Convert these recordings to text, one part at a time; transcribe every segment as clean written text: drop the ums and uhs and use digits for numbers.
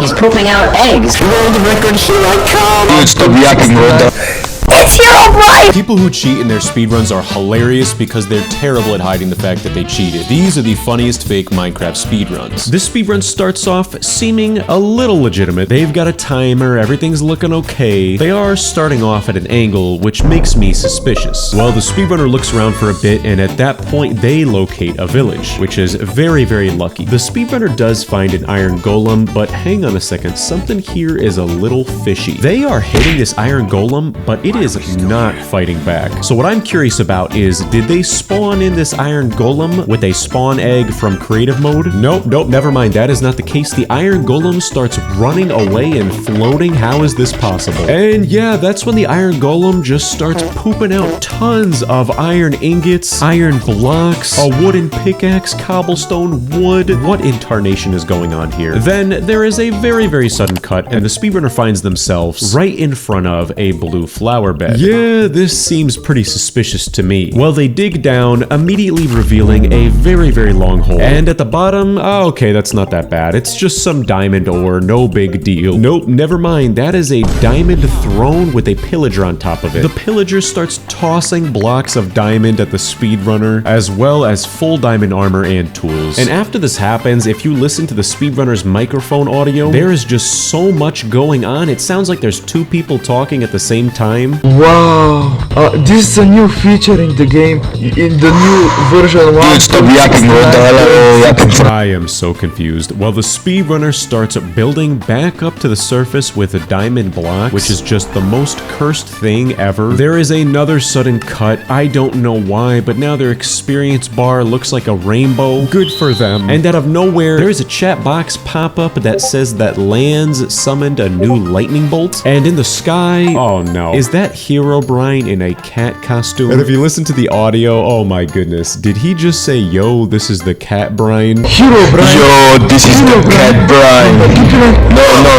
he's pooping out eggs. World record, here I come. Dude, stop yapping, what It's Herobrine! People who cheat in their speedruns are hilarious because they're terrible at hiding the fact that they cheated. These are the funniest fake Minecraft speedruns. This speedrun starts off seeming a little legitimate. They've got a timer, everything's looking okay. They are starting off at an angle, which makes me suspicious. Well, the speedrunner looks around for a bit, and at that point, they locate a village, which is very, very lucky. The speedrunner does find an iron golem, but hang on a second, something here is a little fishy. They are hitting this iron golem, but it is not fighting back. So what I'm curious about is, did they spawn in this iron golem with a spawn egg from creative mode? Nope, never mind. That is not the case. The iron golem starts running away and floating. How is this possible? And yeah, that's when the iron golem just starts pooping out tons of iron ingots, iron blocks, a wooden pickaxe, cobblestone, wood. What in tarnation is going on here? Then there is a very, very sudden cut, and the speedrunner finds themselves right in front of a blue flower bed. Yeah, this seems pretty suspicious to me. Well, they dig down, immediately revealing a very, very long hole. And at the bottom, oh, okay, that's not that bad. It's just some diamond ore, no big deal. Nope, never mind. That is a diamond throne with a pillager on top of it. The pillager starts tossing blocks of diamond at the speedrunner, as well as full diamond armor and tools. And after this happens, if you listen to the speedrunner's microphone audio, there is just so much going on. It sounds like there's two people talking at the same time. Wow, this is a new feature in the game, in the new version 1. Dude, stop yapping, what the hell are you yapping for? I am so confused. Well, the speedrunner starts building back up to the surface with a diamond block, which is just the most cursed thing ever. There is another sudden cut. I don't know why, but now their experience bar looks like a rainbow. Good for them. And out of nowhere, there is a chat box pop up that says that Lands summoned a new lightning bolt. And in the sky, oh no, is that Herobrine in a cat costume? And if you listen to the audio, oh my goodness, did he just say, yo, this is the cat brine? Herobrine. Yo, this is the cat brine.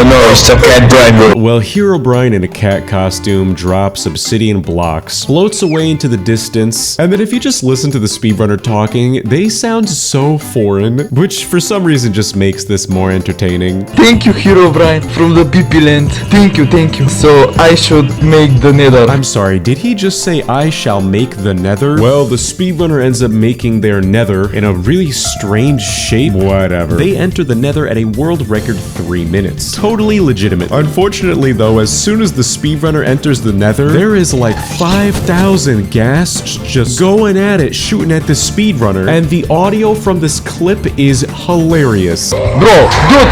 No, it's the cat brine, bro. Well, Herobrine in a cat costume drops obsidian blocks, floats away into the distance, and then if you just listen to the speedrunner talking, they sound so foreign, which for some reason just makes this more entertaining. Thank you, Herobrine, from the PP land. Thank you. So I should make the nether. I'm sorry, did he just say I shall make the nether? Well, the speedrunner ends up making their nether in a really strange shape. Whatever. They enter the nether at a world record 3 minutes. Totally legitimate. Unfortunately though, as soon as the speedrunner enters the nether, there is like 5,000 ghasts just going at it, shooting at the speedrunner, and the audio from this clip is hilarious. Bro, dude,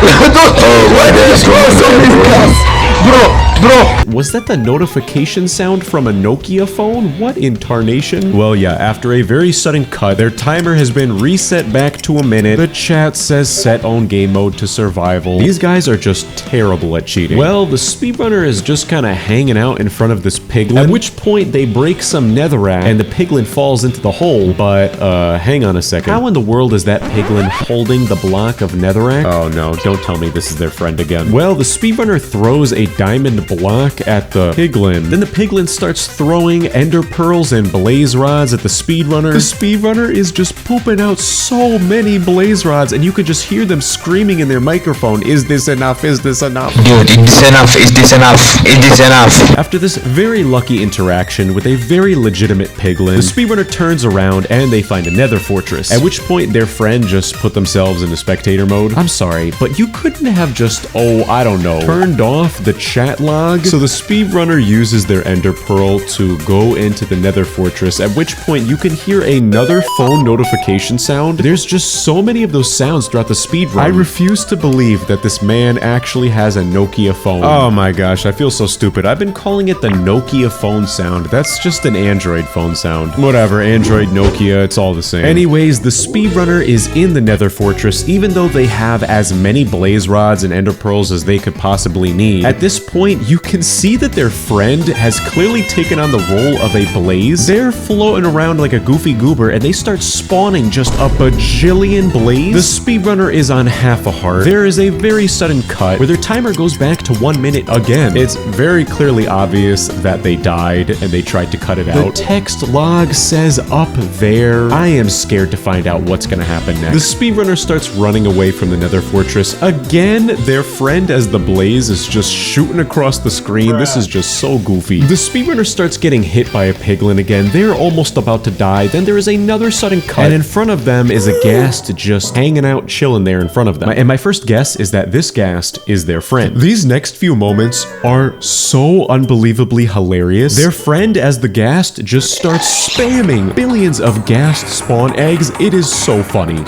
Bro! Was that the notification sound from a Nokia phone? What in tarnation? Well, yeah, after a very sudden cut, their timer has been reset back to a minute. The chat says set own game mode to survival. These guys are just terrible at cheating. Well, the speedrunner is just kind of hanging out in front of this piglin, at which point they break some netherrack and the piglin falls into the hole. But, hang on a second. How in the world is that piglin holding the block of netherrack? Oh no, don't tell me this is their friend again. Well, the speedrunner throws a diamond block at the piglin. Then the piglin starts throwing ender pearls and blaze rods at the speedrunner. The speedrunner is just pooping out so many blaze rods, and you could just hear them screaming in their microphone, is this enough? Is this enough? Dude, is this enough? Is this enough? Is this enough? After this very lucky interaction with a very legitimate piglin, the speedrunner turns around and they find a nether fortress, at which point their friend just put themselves into spectator mode. I'm sorry, but you couldn't have just, oh, I don't know, turned off the chat log? So the speedrunner uses their ender pearl to go into the nether fortress, at which point you can hear another phone notification sound. There's just so many of those sounds throughout the speedrun. I refuse to believe that this man actually has a Nokia phone. Oh my gosh, I feel so stupid. I've been calling it the Nokia phone sound. That's just an Android phone sound. Whatever, Android, Nokia, it's all the same. Anyways, the speedrunner is in the nether fortress, even though they have as many blaze rods and ender pearls as they could possibly need. At this point, you can see see that their friend has clearly taken on the role of a blaze. They're floating around like a goofy goober and they start spawning just a bajillion blaze. The speedrunner is on half a heart. There is a very sudden cut where their timer goes back to 1 minute again. It's very clearly obvious that they died and they tried to cut it out. The text log says up there. I am scared to find out what's gonna happen next. The speedrunner starts running away from the Nether Fortress. Again, their friend as the blaze is just shooting across the screen. This is just so goofy. The speedrunner starts getting hit by a piglin again. They're almost about to die. Then there is another sudden cut and in front of them is a ghast just hanging out, chilling there in front of them. And my first guess is that this ghast is their friend. These next few moments are so unbelievably hilarious. Their friend as the ghast just starts spamming billions of ghast spawn eggs. It is so funny.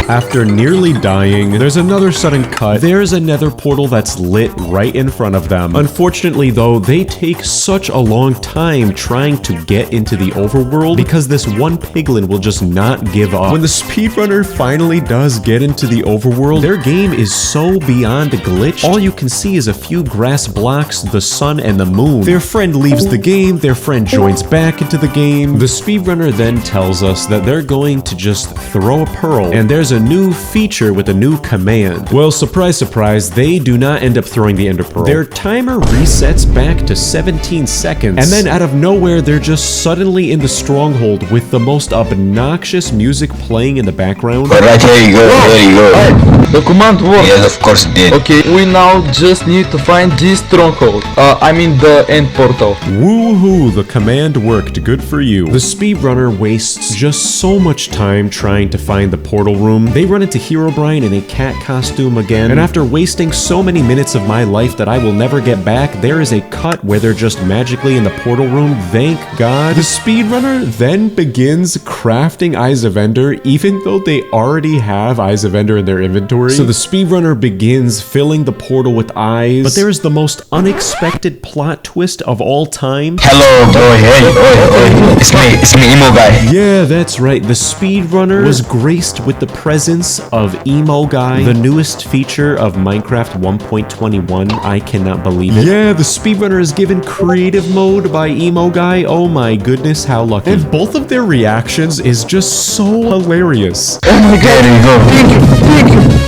After nearly dying, there's another sudden cut. There's a nether portal that's lit right in front of them. Unfortunately though, they take such a long time trying to get into the overworld because this one piglin will just not give up. When the speedrunner finally does get into the overworld, their game is so beyond glitched. All you can see is a few grass blocks, the sun, and the moon. Their friend leaves the game, their friend joins back into the game. The speedrunner then tells us that they're going to just throw a pearl, and there's a new feature with a new command. Well, surprise, surprise, they do not end up throwing the ender pearl. Their timer resets back to 17 seconds, and then out of nowhere, they're just suddenly in the stronghold with the most obnoxious music playing in the background. Alright, here you go, there you go. The command worked. Yes, of course it did. Okay, we now just need to find this stronghold. I mean the end portal. Woohoo, the command worked, good for you. The speedrunner wastes just so much time trying to find the portal room. They run into Herobrine in a cat costume again, and after wasting so many minutes of my life that I will never get back, there is a cut where they're just magically in the portal room, thank God. The speedrunner then begins crafting Eyes of Ender, even though they already have Eyes of Ender in their inventory. So the speedrunner begins filling the portal with eyes, but there is the most unexpected plot twist of all time. Hello, boy, hey, it's me, emo guy. Yeah, that's right. The speedrunner was graced with the presence of Emo Guy, the newest feature of Minecraft 1.21. I cannot believe it. Yeah, the speedrunner is given creative mode by Emo Guy. Oh my goodness, how lucky. And both of their reactions is just so hilarious. Oh my god. There you go.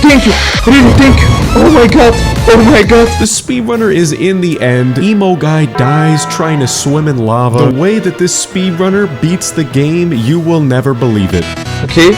Thank you. Really, thank you. Oh my god. Oh my god. The speedrunner is in the end. Emo Guy dies trying to swim in lava. The way that this speedrunner beats the game, you will never believe it. Okay.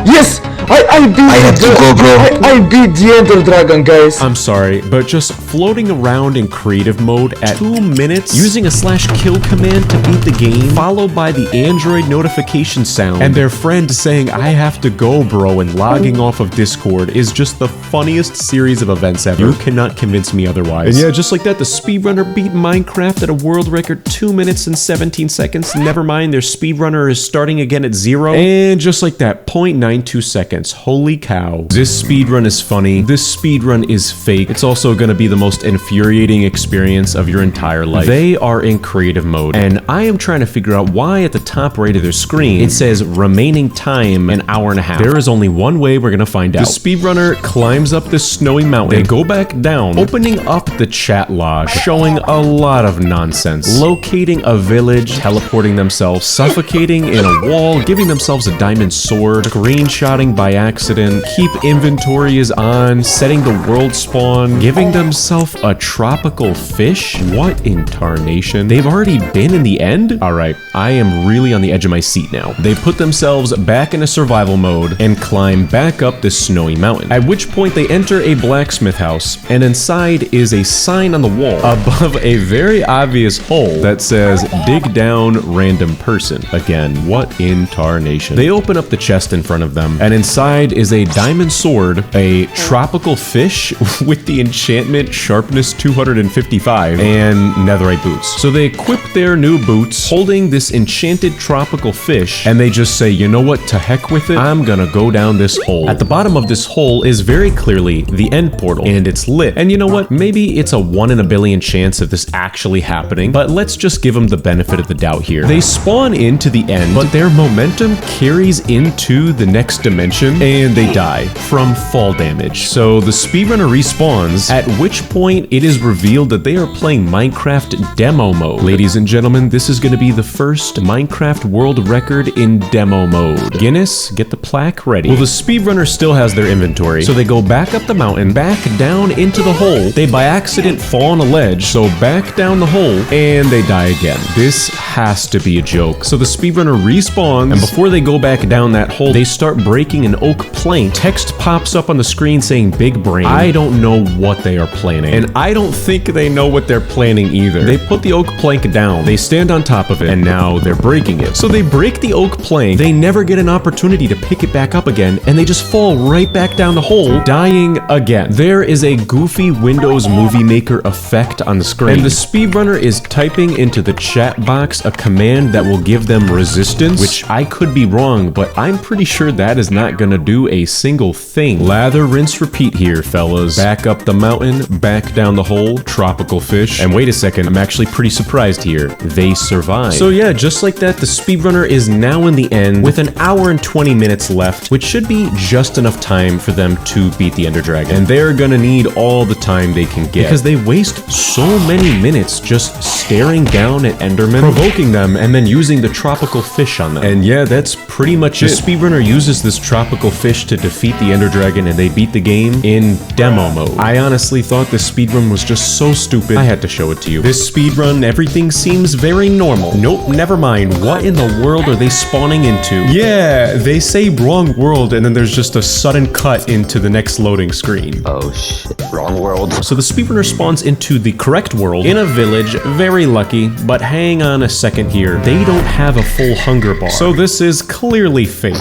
Yes! I beat I have to go, bro. I beat the Ender Dragon, guys. I'm sorry, but just floating around in creative mode at 2 minutes, using a /kill command to beat the game, followed by the Android notification sound, and their friend saying, I have to go, bro, and logging off of Discord is just the funniest series of events ever. You cannot convince me otherwise. And yeah, just like that, the speedrunner beat Minecraft at a world record 2 minutes and 17 seconds. Never mind, their speedrunner is starting again at 0. And just like that, 0.92 seconds. Holy cow. This speedrun is funny. This speedrun is fake. It's also gonna be the most infuriating experience of your entire life. They are in creative mode, and I am trying to figure out why at the top right of their screen, it says remaining time an hour and a half. There is only one way we're gonna find out. The speedrunner climbs up this snowy mountain. They go back down, opening up the chat log, showing a lot of nonsense. Locating a village, teleporting themselves, suffocating in a wall, giving themselves a diamond sword, screenshotting by accident, keep inventory is on, setting the world spawn, giving themselves a tropical fish? What in tarnation? They've already been in the end? Alright, I am really on the edge of my seat now. They put themselves back in a survival mode and climb back up this snowy mountain, at which point they enter a blacksmith house, and inside is a sign on the wall above a very obvious hole that says dig down random person. Again, what in tarnation? They open up the chest in front of them, and inside is a diamond sword, a tropical fish with the enchantment sharpness 255, and netherite boots. So they equip their new boots holding this enchanted tropical fish, and they just say, you know what, to heck with it, I'm gonna go down this hole. At the bottom of this hole is very clearly the end portal, and it's lit. And you know what, maybe it's a 1 in a billion chance of this actually happening, but let's just give them the benefit of the doubt here. They spawn into the end, but their momentum carries into the next dimension, explosion, and they die from fall damage. So the speedrunner respawns, at which point it is revealed that they are playing Minecraft demo mode. Ladies and gentlemen, this is going to be the first Minecraft world record in demo mode. Guinness, get the plaque ready. Well, the speedrunner still has their inventory, so they go back up the mountain, back down into the hole. They by accident fall on a ledge, so back down the hole, and they die again. This has to be a joke. So the speedrunner respawns, and before they go back down that hole, they start breaking an oak plank. Text pops up on the screen saying big brain. I don't know what they are planning, and I don't think they know what they're planning either. They put the oak plank down, they stand on top of it, and now they're breaking it. So they break the oak plank, they never get an opportunity to pick it back up again, and they just fall right back down the hole, dying again. There is a goofy Windows Movie Maker effect on the screen, and the speedrunner is typing into the chat box a command that will give them resistance, which I could be wrong, but I'm pretty sure that is not gonna do a single thing. Lather, rinse, repeat here, fellas. Back up the mountain, back down the hole, tropical fish, and wait a second, I'm actually pretty surprised here. They survive. So yeah, just like that, the speedrunner is now in the end with an hour and 20 minutes left, which should be just enough time for them to beat the Ender Dragon. And they're gonna need all the time they can get, because they waste so many minutes just staring down at Endermen, provoking them, and then using the tropical fish on them. And yeah, that's pretty much it. The speedrunner uses this tropical fish to defeat the Ender Dragon, and they beat the game in demo mode. I honestly thought this speedrun was just so stupid, I had to show it to you. This speedrun, everything seems very normal. Nope, never mind. What in the world are they spawning into? Yeah, they say wrong world, and then there's just a sudden cut into the next loading screen. Oh shit, wrong world. So the speedrunner spawns into the correct world, in a village, very lucky, but hang on a second here. They don't have a full hunger bar, so this is clearly fake.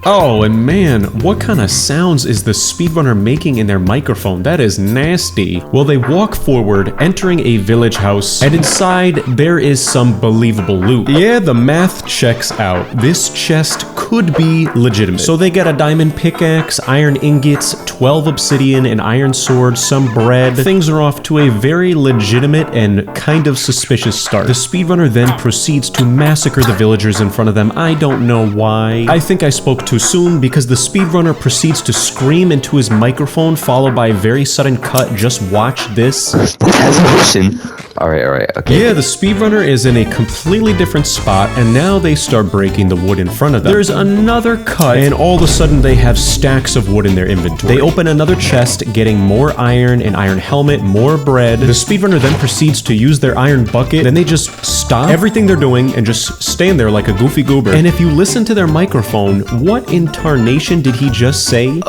Oh, and man, what kind of sounds is the speedrunner making in their microphone? That is nasty. Well, they walk forward, entering a village house, and inside there is some believable loot. Yeah, the math checks out. This chest could be legitimate. So they get a diamond pickaxe, iron ingots, 12 obsidian, an iron sword, some bread. Things are off to a very legitimate and kind of suspicious start. The speedrunner then proceeds to massacre the villagers in front of them. I don't know why. I think I spoke too soon, because the speedrunner proceeds to scream into his microphone, followed by a very sudden cut. Just watch this. Hesitation. Alright, okay. Yeah, the speedrunner is in a completely different spot, and now they start breaking the wood in front of them. There's another cut, and all of a sudden they have stacks of wood in their inventory. They open another chest, getting more iron, an iron helmet, more bread. The speedrunner then proceeds to use their iron bucket, then they just stop everything they're doing and just stand there like a goofy goober. And if you listen to their microphone, what in tarnation did he just say?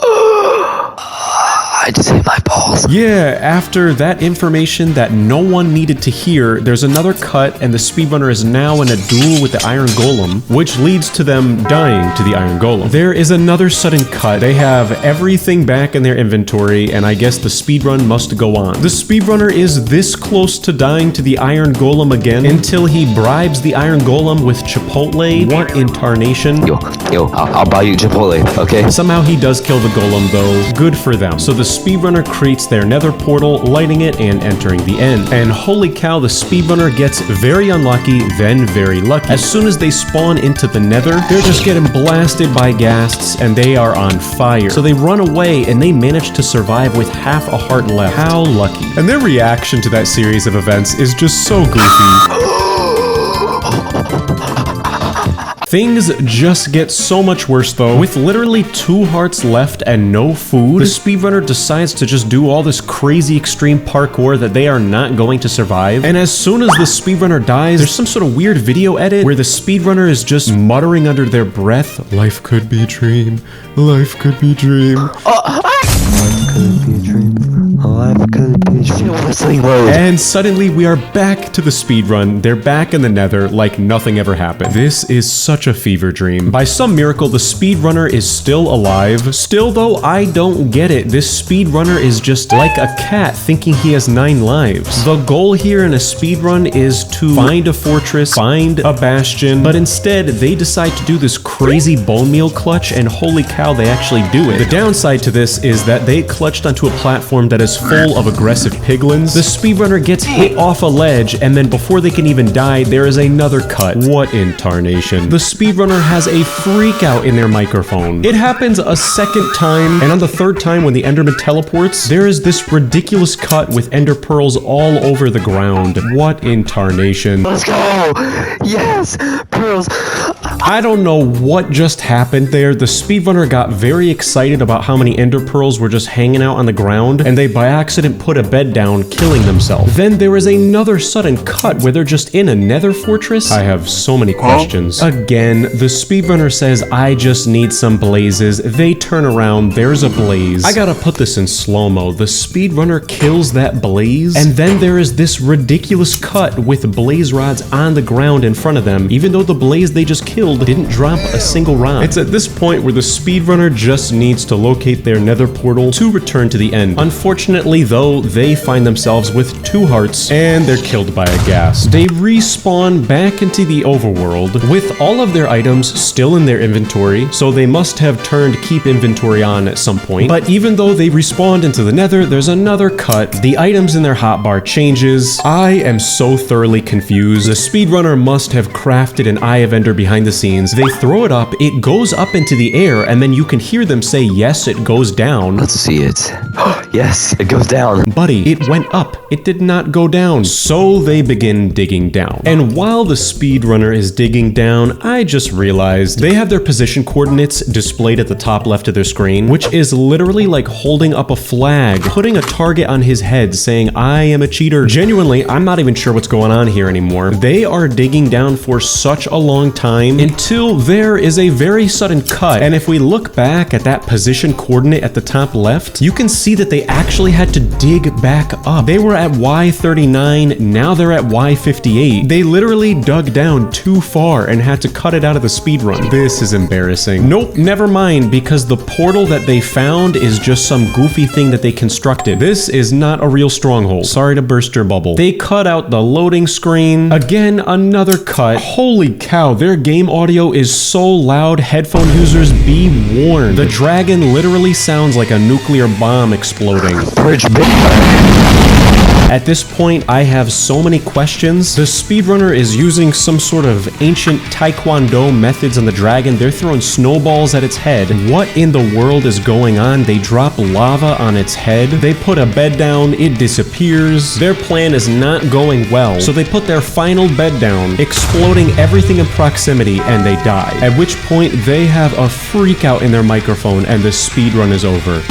I just hit my balls. Yeah, after that information that no one needed to hear, there's another cut, and the speedrunner is now in a duel with the Iron Golem, which leads to them dying to the Iron Golem. There is another sudden cut. They have everything back in their inventory, and I guess the speedrun must go on. The speedrunner is this close to dying to the Iron Golem again until he bribes the Iron Golem with Chipotle. What in tarnation? Yo, I'll buy you Chipotle, okay? Somehow he does kill the Golem though. Good for them. So the speedrunner creates their nether portal, lighting it and entering the end. And holy cow, the speedrunner gets very unlucky, then very lucky. As soon as they spawn into the nether, they're just getting blasted by ghasts and they are on fire. So they run away and they manage to survive with half a heart left. How lucky. And their reaction to that series of events is just so goofy. Things just get so much worse though. With literally 2 hearts left and no food, the speedrunner decides to just do all this crazy extreme parkour that they are not going to survive. And as soon as the speedrunner dies, there's some sort of weird video edit where the speedrunner is just muttering under their breath, "Life could be a dream, life could be a dream." Life could be a dream. Life could be a dream. Whistling mode. And suddenly we are back to the speedrun. They're back in the nether like nothing ever happened. This is such a fever dream. By some miracle, the speedrunner is still alive. Still though, I don't get it. This speedrunner is just like a cat thinking he has 9 lives. The goal here in a speedrun is to find a fortress, find a bastion, but instead they decide to do this crazy bone meal clutch, and holy cow, they actually do it. The downside to this is that they clutched onto a platform that is full of aggressive piglins. The speedrunner gets hit off a ledge, and then before they can even die, there is another cut. What in tarnation? The speedrunner has a freak out in their microphone. It happens a second time, and on the third time when the Enderman teleports, there is this ridiculous cut with Ender pearls all over the ground. What in tarnation? Let's go! Yes! Pearls! I don't know what just happened there. The speedrunner got very excited about how many Ender pearls were just hanging out on the ground, and they by accident put a bed down, killing themselves. Then there is another sudden cut where they're just in a nether fortress. I have so many questions. Again, the speedrunner says, I just need some blazes. They turn around, there's a blaze. I gotta put this in slow-mo. The speedrunner kills that blaze, and then there is this ridiculous cut with blaze rods on the ground in front of them, even though the blaze they just killed didn't drop a single rod. It's at this point where the speedrunner just needs to locate their nether portal to return to the end. Unfortunately, though, they find themselves with 2 hearts, and they're killed by a ghast. They respawn back into the overworld with all of their items still in their inventory, so they must have turned keep inventory on at some point. But even though they respawned into the nether, there's another cut. The items in their hotbar changes. I am so thoroughly confused. The speedrunner must have crafted an Eye of Ender behind the scenes. They throw it up, it goes up into the air, and then you can hear them say, yes, it goes down. Let's see it. Yes, it goes down. Buddy, it went up. It did not go down. So they begin digging down. And while the speedrunner is digging down, I just realized they have their position coordinates displayed at the top left of their screen, which is literally like holding up a flag, putting a target on his head saying, I am a cheater. Genuinely, I'm not even sure what's going on here anymore. They are digging down for such a long time until there is a very sudden cut. And if we look back at that position coordinate at the top left, you can see that they actually had to dig back up. They were at Y39, now they're at Y58. They literally dug down too far and had to cut it out of the speedrun. This is embarrassing. Nope, never mind, because the portal that they found is just some goofy thing that they constructed. This is not a real stronghold. Sorry to burst your bubble. They cut out the loading screen. Again, another cut. Holy cow, their game audio is so loud, headphone users be warned. The dragon literally sounds like a nuclear bomb exploding. Bridge big. At this point, I have so many questions. The speedrunner is using some sort of ancient taekwondo methods on the dragon. They're throwing snowballs at its head. What in the world is going on? They drop lava on its head. They put a bed down. It disappears. Their plan is not going well. So they put their final bed down, exploding everything in proximity, and they die. At which point, they have a freak out in their microphone, and the speedrun is over.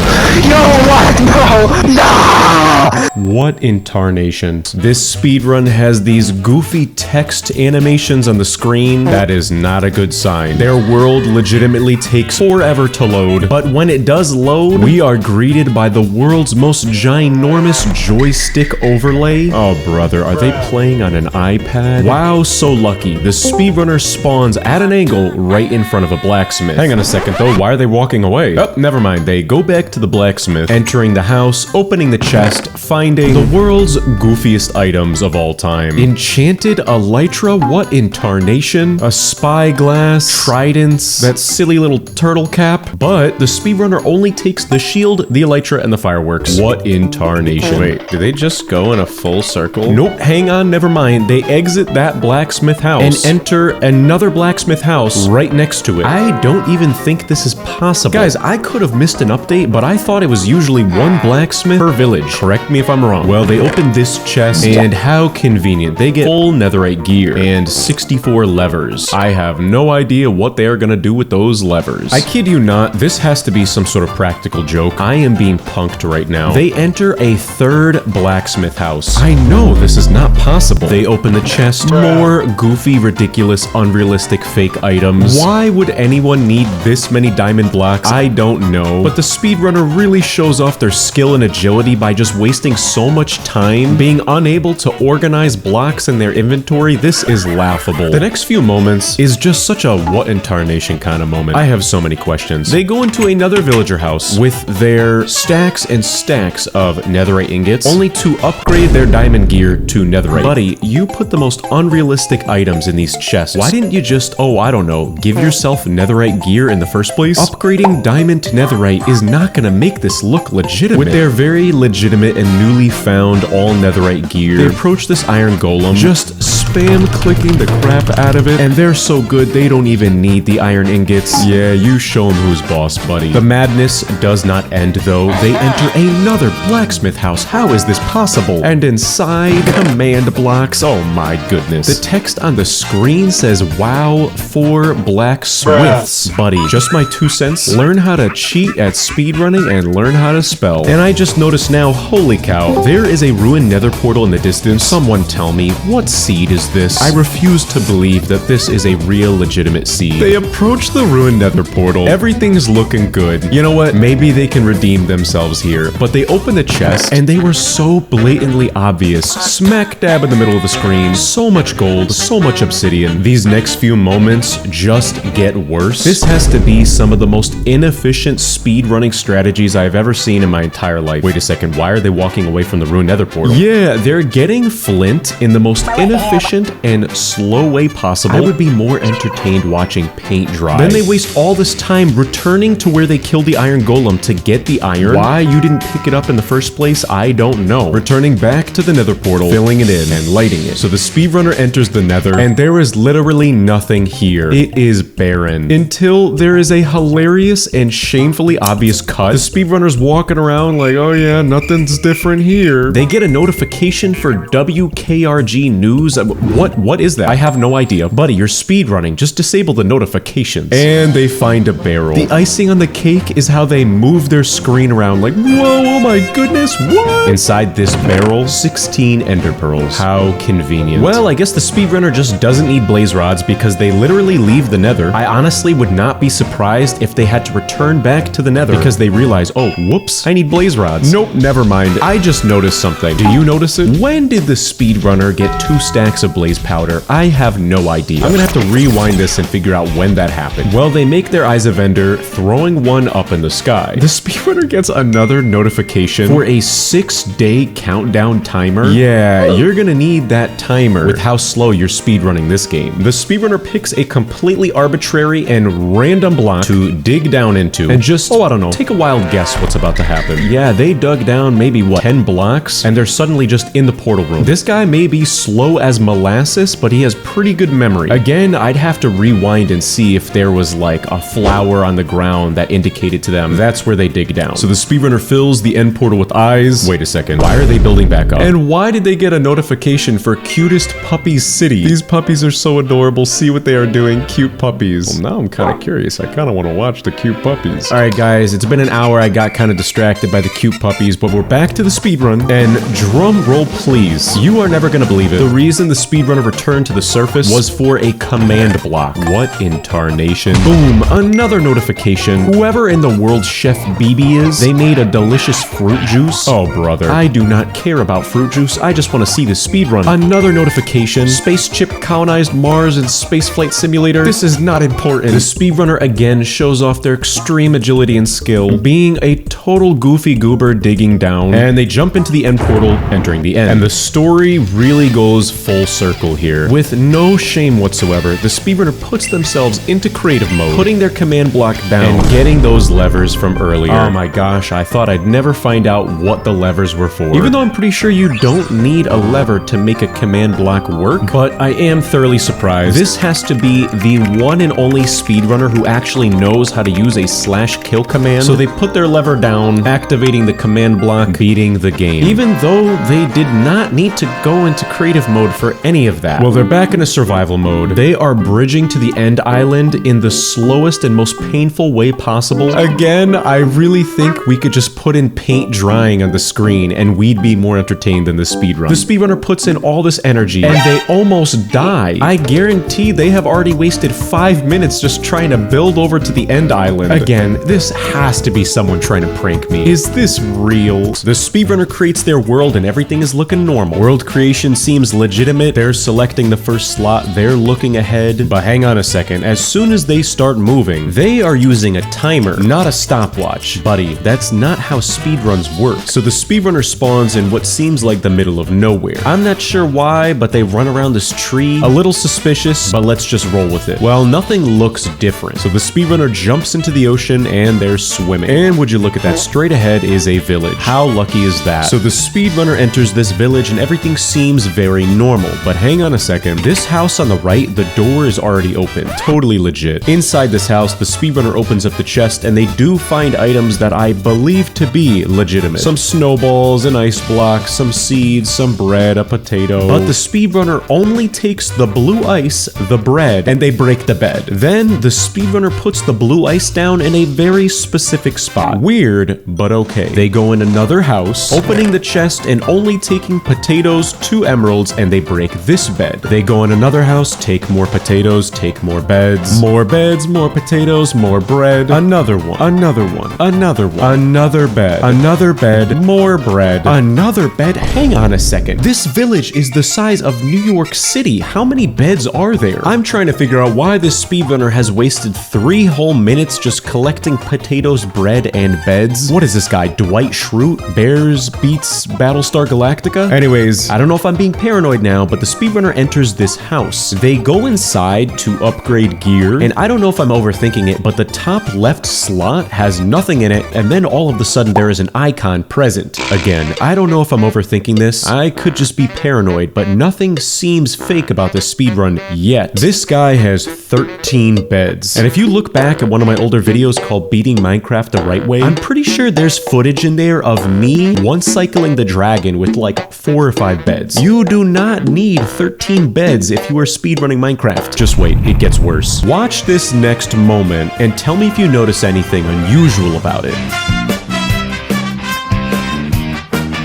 No, what? No! No! What in tarnation? This speedrun has these goofy text animations on the screen. That is not a good sign. Their world legitimately takes forever to load, but when it does load, we are greeted by the world's most ginormous joystick overlay. Oh brother, are they playing on an iPad? Wow, so lucky. The speedrunner spawns at an angle right in front of a blacksmith. Hang on a second though, why are they walking away? Oh, never mind. They go back to the blacksmith, entering the house, opening the chest, finding the world's goofiest items of all time. Enchanted elytra? What in tarnation? A spyglass, tridents, that silly little turtle cap. But the speedrunner only takes the shield, the elytra, and the fireworks. What in tarnation? Wait, did they just go in a full circle? Nope, hang on, never mind. They exit that blacksmith house and enter another blacksmith house right next to it. I don't even think this is possible. Guys, I could have missed an update, but I thought it was usually one blacksmith per village. Correct me if I'm wrong. Well, they opened this chest, and how convenient. They get full netherite gear and 64 levers. I have no idea what they are gonna do with those levers. I kid you not, this has to be some sort of practical joke. I am being punked right now. They enter a third blacksmith house. I know this is not possible. They open the chest, more goofy, ridiculous, unrealistic fake items. Why would anyone need this many diamond blocks? I don't know. But the speedrunner really shows off their skill and agility by just wasting so much time being unable to organize blocks in their inventory. This is laughable. The next few moments is just such a what in tarnation kind of moment. I have so many questions. They go into another villager house with their stacks and stacks of netherite ingots, only to upgrade their diamond gear to netherite. Buddy, you put the most unrealistic items in these chests. Why didn't you just, oh, I don't know, give yourself netherite gear in the first place? Upgrading diamond to netherite is not gonna make this look legitimate. With their very legitimate and newly found all netherite gear. They approach this iron golem, just spam clicking the crap out of it, and they're so good they don't even need the iron ingots. Yeah, you show them who's boss, buddy. The madness does not end though. They enter another blacksmith house. How is this possible? And inside, command blocks. Oh my goodness. The text on the screen says, "Wow for blacksmiths." Buddy, just my 2 cents. Learn how to cheat at speedrunning and learn how to spell. And I just noticed now, holy cow, there is a ruined nether portal in the distance. Someone tell me, what seed is this? I refuse to believe that this is a real legitimate seed. They approach the ruined nether portal. Everything's looking good. You know what? Maybe they can redeem themselves here. But they open the chest and they were so blatantly obvious. Smack dab in the middle of the screen. So much gold, so much obsidian. These next few moments just get worse. This has to be some of the most inefficient speedrunning strategies I've ever seen in my entire life. Wait a second, why are they walking away from the ruined nether portal? Yeah, they're getting flint in the most inefficient and slow way possible. I would be more entertained watching paint dry. Then they waste all this time returning to where they killed the iron golem to get the iron. Why you didn't pick it up in the first place, I don't know. Returning back to the nether portal, filling it in and lighting it. So the speedrunner enters the nether and there is literally nothing here. It is barren. Until there is a hilarious and shamefully obvious cut. The speedrunner's walking around like, oh yeah, nothing's different here. They get a notification for WKRG news. What is that? I have no idea. Buddy, you're speedrunning. Just disable the notifications. And they find a barrel. The icing on the cake is how they move their screen around like, whoa, oh my goodness, what? Inside this barrel, 16 ender pearls. How convenient. Well, I guess the speedrunner just doesn't need blaze rods because they literally leave the nether. I honestly would not be surprised if they had to return back to the nether because they realize, oh, whoops, I need blaze rods. Nope, never mind. I just noticed something. Do you notice it? When did the speedrunner get 2 stacks of blaze powder? I have no idea. I'm gonna have to rewind this and figure out when that happened. Well, they make their eyes of ender, throwing one up in the sky. The speedrunner gets another notification for a 6-day countdown timer. Yeah, you're gonna need that timer with how slow you're speedrunning this game. The speedrunner picks a completely arbitrary and random block to dig down into and just, oh, I don't know, take a wild guess what's about to happen. Yeah, they dug down maybe, what, 10 blocks? And they're suddenly just in the portal room. This guy may be slow as molasses, but he has pretty good memory. Again, I'd have to rewind and see if there was like a flower on the ground that indicated to them that's where they dig down. So the speedrunner fills the end portal with eyes. Wait a second, why are they building back up? And why did they get a notification for cutest puppies city? These puppies are so adorable. See what they are doing, cute puppies. Well, now I'm kind of curious. I kind of want to watch the cute puppies. All right, guys, it's been an hour. I got kind of distracted by the cute puppies, but we're back to the speedrun. And drum roll, please. You are never gonna believe it. The reason the speedrunner returned to the surface was for a command block. What in tarnation? Boom, another notification. Whoever in the world Chef BB is, they made a delicious fruit juice. Oh, brother. I do not care about fruit juice. I just want to see the speedrun. Another notification. Space chip colonized Mars and spaceflight simulator. This is not important. The speedrunner again shows off their extreme agility and skill, being a total goofy goober digging down, and they jump into the end portal, entering the end. And the story really goes full circle here. With no shame whatsoever, the speedrunner puts themselves into creative mode, putting their command block down and getting those levers from earlier. Oh my gosh, I thought I'd never find out what the levers were for. Even though I'm pretty sure you don't need a lever to make a command block work, but I am thoroughly surprised. This has to be the one and only speedrunner who actually knows how to use a /kill command. So they put their lever down, activating the command block, beating the game. Even though they did not need to go into creative mode for any of that. Well, they're back in a survival mode. They are bridging to the end island in the slowest and most painful way possible. Again, I really think we could just put in paint drying on the screen and we'd be more entertained than the speedrun. The speedrunner puts in all this energy and they almost die. I guarantee they have already wasted 5 minutes just trying to build over to the end island. Again, this has to be someone trying to prank me. Is this real? The speedrunner creates their world and everything is looking normal. World creation seems legitimate it. They're selecting the first slot. They're looking ahead. But hang on a second. As soon as they start moving, they are using a timer, not a stopwatch. Buddy, that's not how speedruns work. So the speedrunner spawns in what seems like the middle of nowhere. I'm not sure why, but they run around this tree. A little suspicious, but let's just roll with it. Well, nothing looks different. So the speedrunner jumps into the ocean and they're swimming. And would you look at that, straight ahead is a village. How lucky is that? So the speedrunner enters this village and everything seems very normal. But hang on a second. This house on the right, the door is already open. Totally legit. Inside this house, the speedrunner opens up the chest and they do find items that I believe to be legitimate. Some snowballs, an ice block, some seeds, some bread, a potato. But the speedrunner only takes the blue ice, the bread, and they break the bed. Then the speedrunner puts the blue ice down in a very specific spot. Weird, but okay. They go in another house, opening the chest and only taking potatoes, 2 emeralds, and they break this bed. They go in another house, take more potatoes, take more beds, more potatoes, more bread, another one, another one, another one, another bed, more bread, another bed. Hang on a second. This village is the size of New York City. How many beds are there? I'm trying to figure out why this speedrunner has wasted 3 whole minutes just collecting potatoes, bread, and beds. What is this guy? Dwight Schrute? Bears beats Battlestar Galactica? Anyways, I don't know if I'm being paranoid now, but the speedrunner enters this house. They go inside to upgrade gear, and I don't know if I'm overthinking it, but the top left slot has nothing in it, and then all of a sudden there is an icon present. Again, I don't know if I'm overthinking this. I could just be paranoid, but nothing seems fake about this speedrun yet. This guy has 13 beds. And if you look back at one of my older videos called Beating Minecraft the Right Way, I'm pretty sure there's footage in there of me once cycling the dragon with like 4 or 5 beds. You do not need 13 beds if you are speedrunning Minecraft. Just wait, it gets worse. Watch this next moment and tell me if you notice anything unusual about it.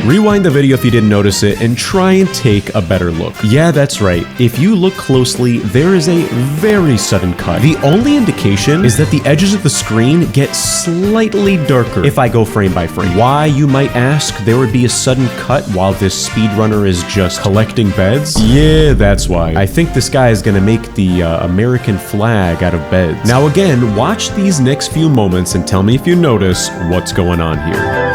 Rewind the video if you didn't notice it and try and take a better look. Yeah, that's right. If you look closely, there is a very sudden cut. The only indication is that the edges of the screen get slightly darker if I go frame by frame. Why, you might ask, there would be a sudden cut while this speedrunner is just collecting beds? Yeah, that's why. I think this guy is gonna make the American flag out of beds. Now again, watch these next few moments and tell me if you notice what's going on here.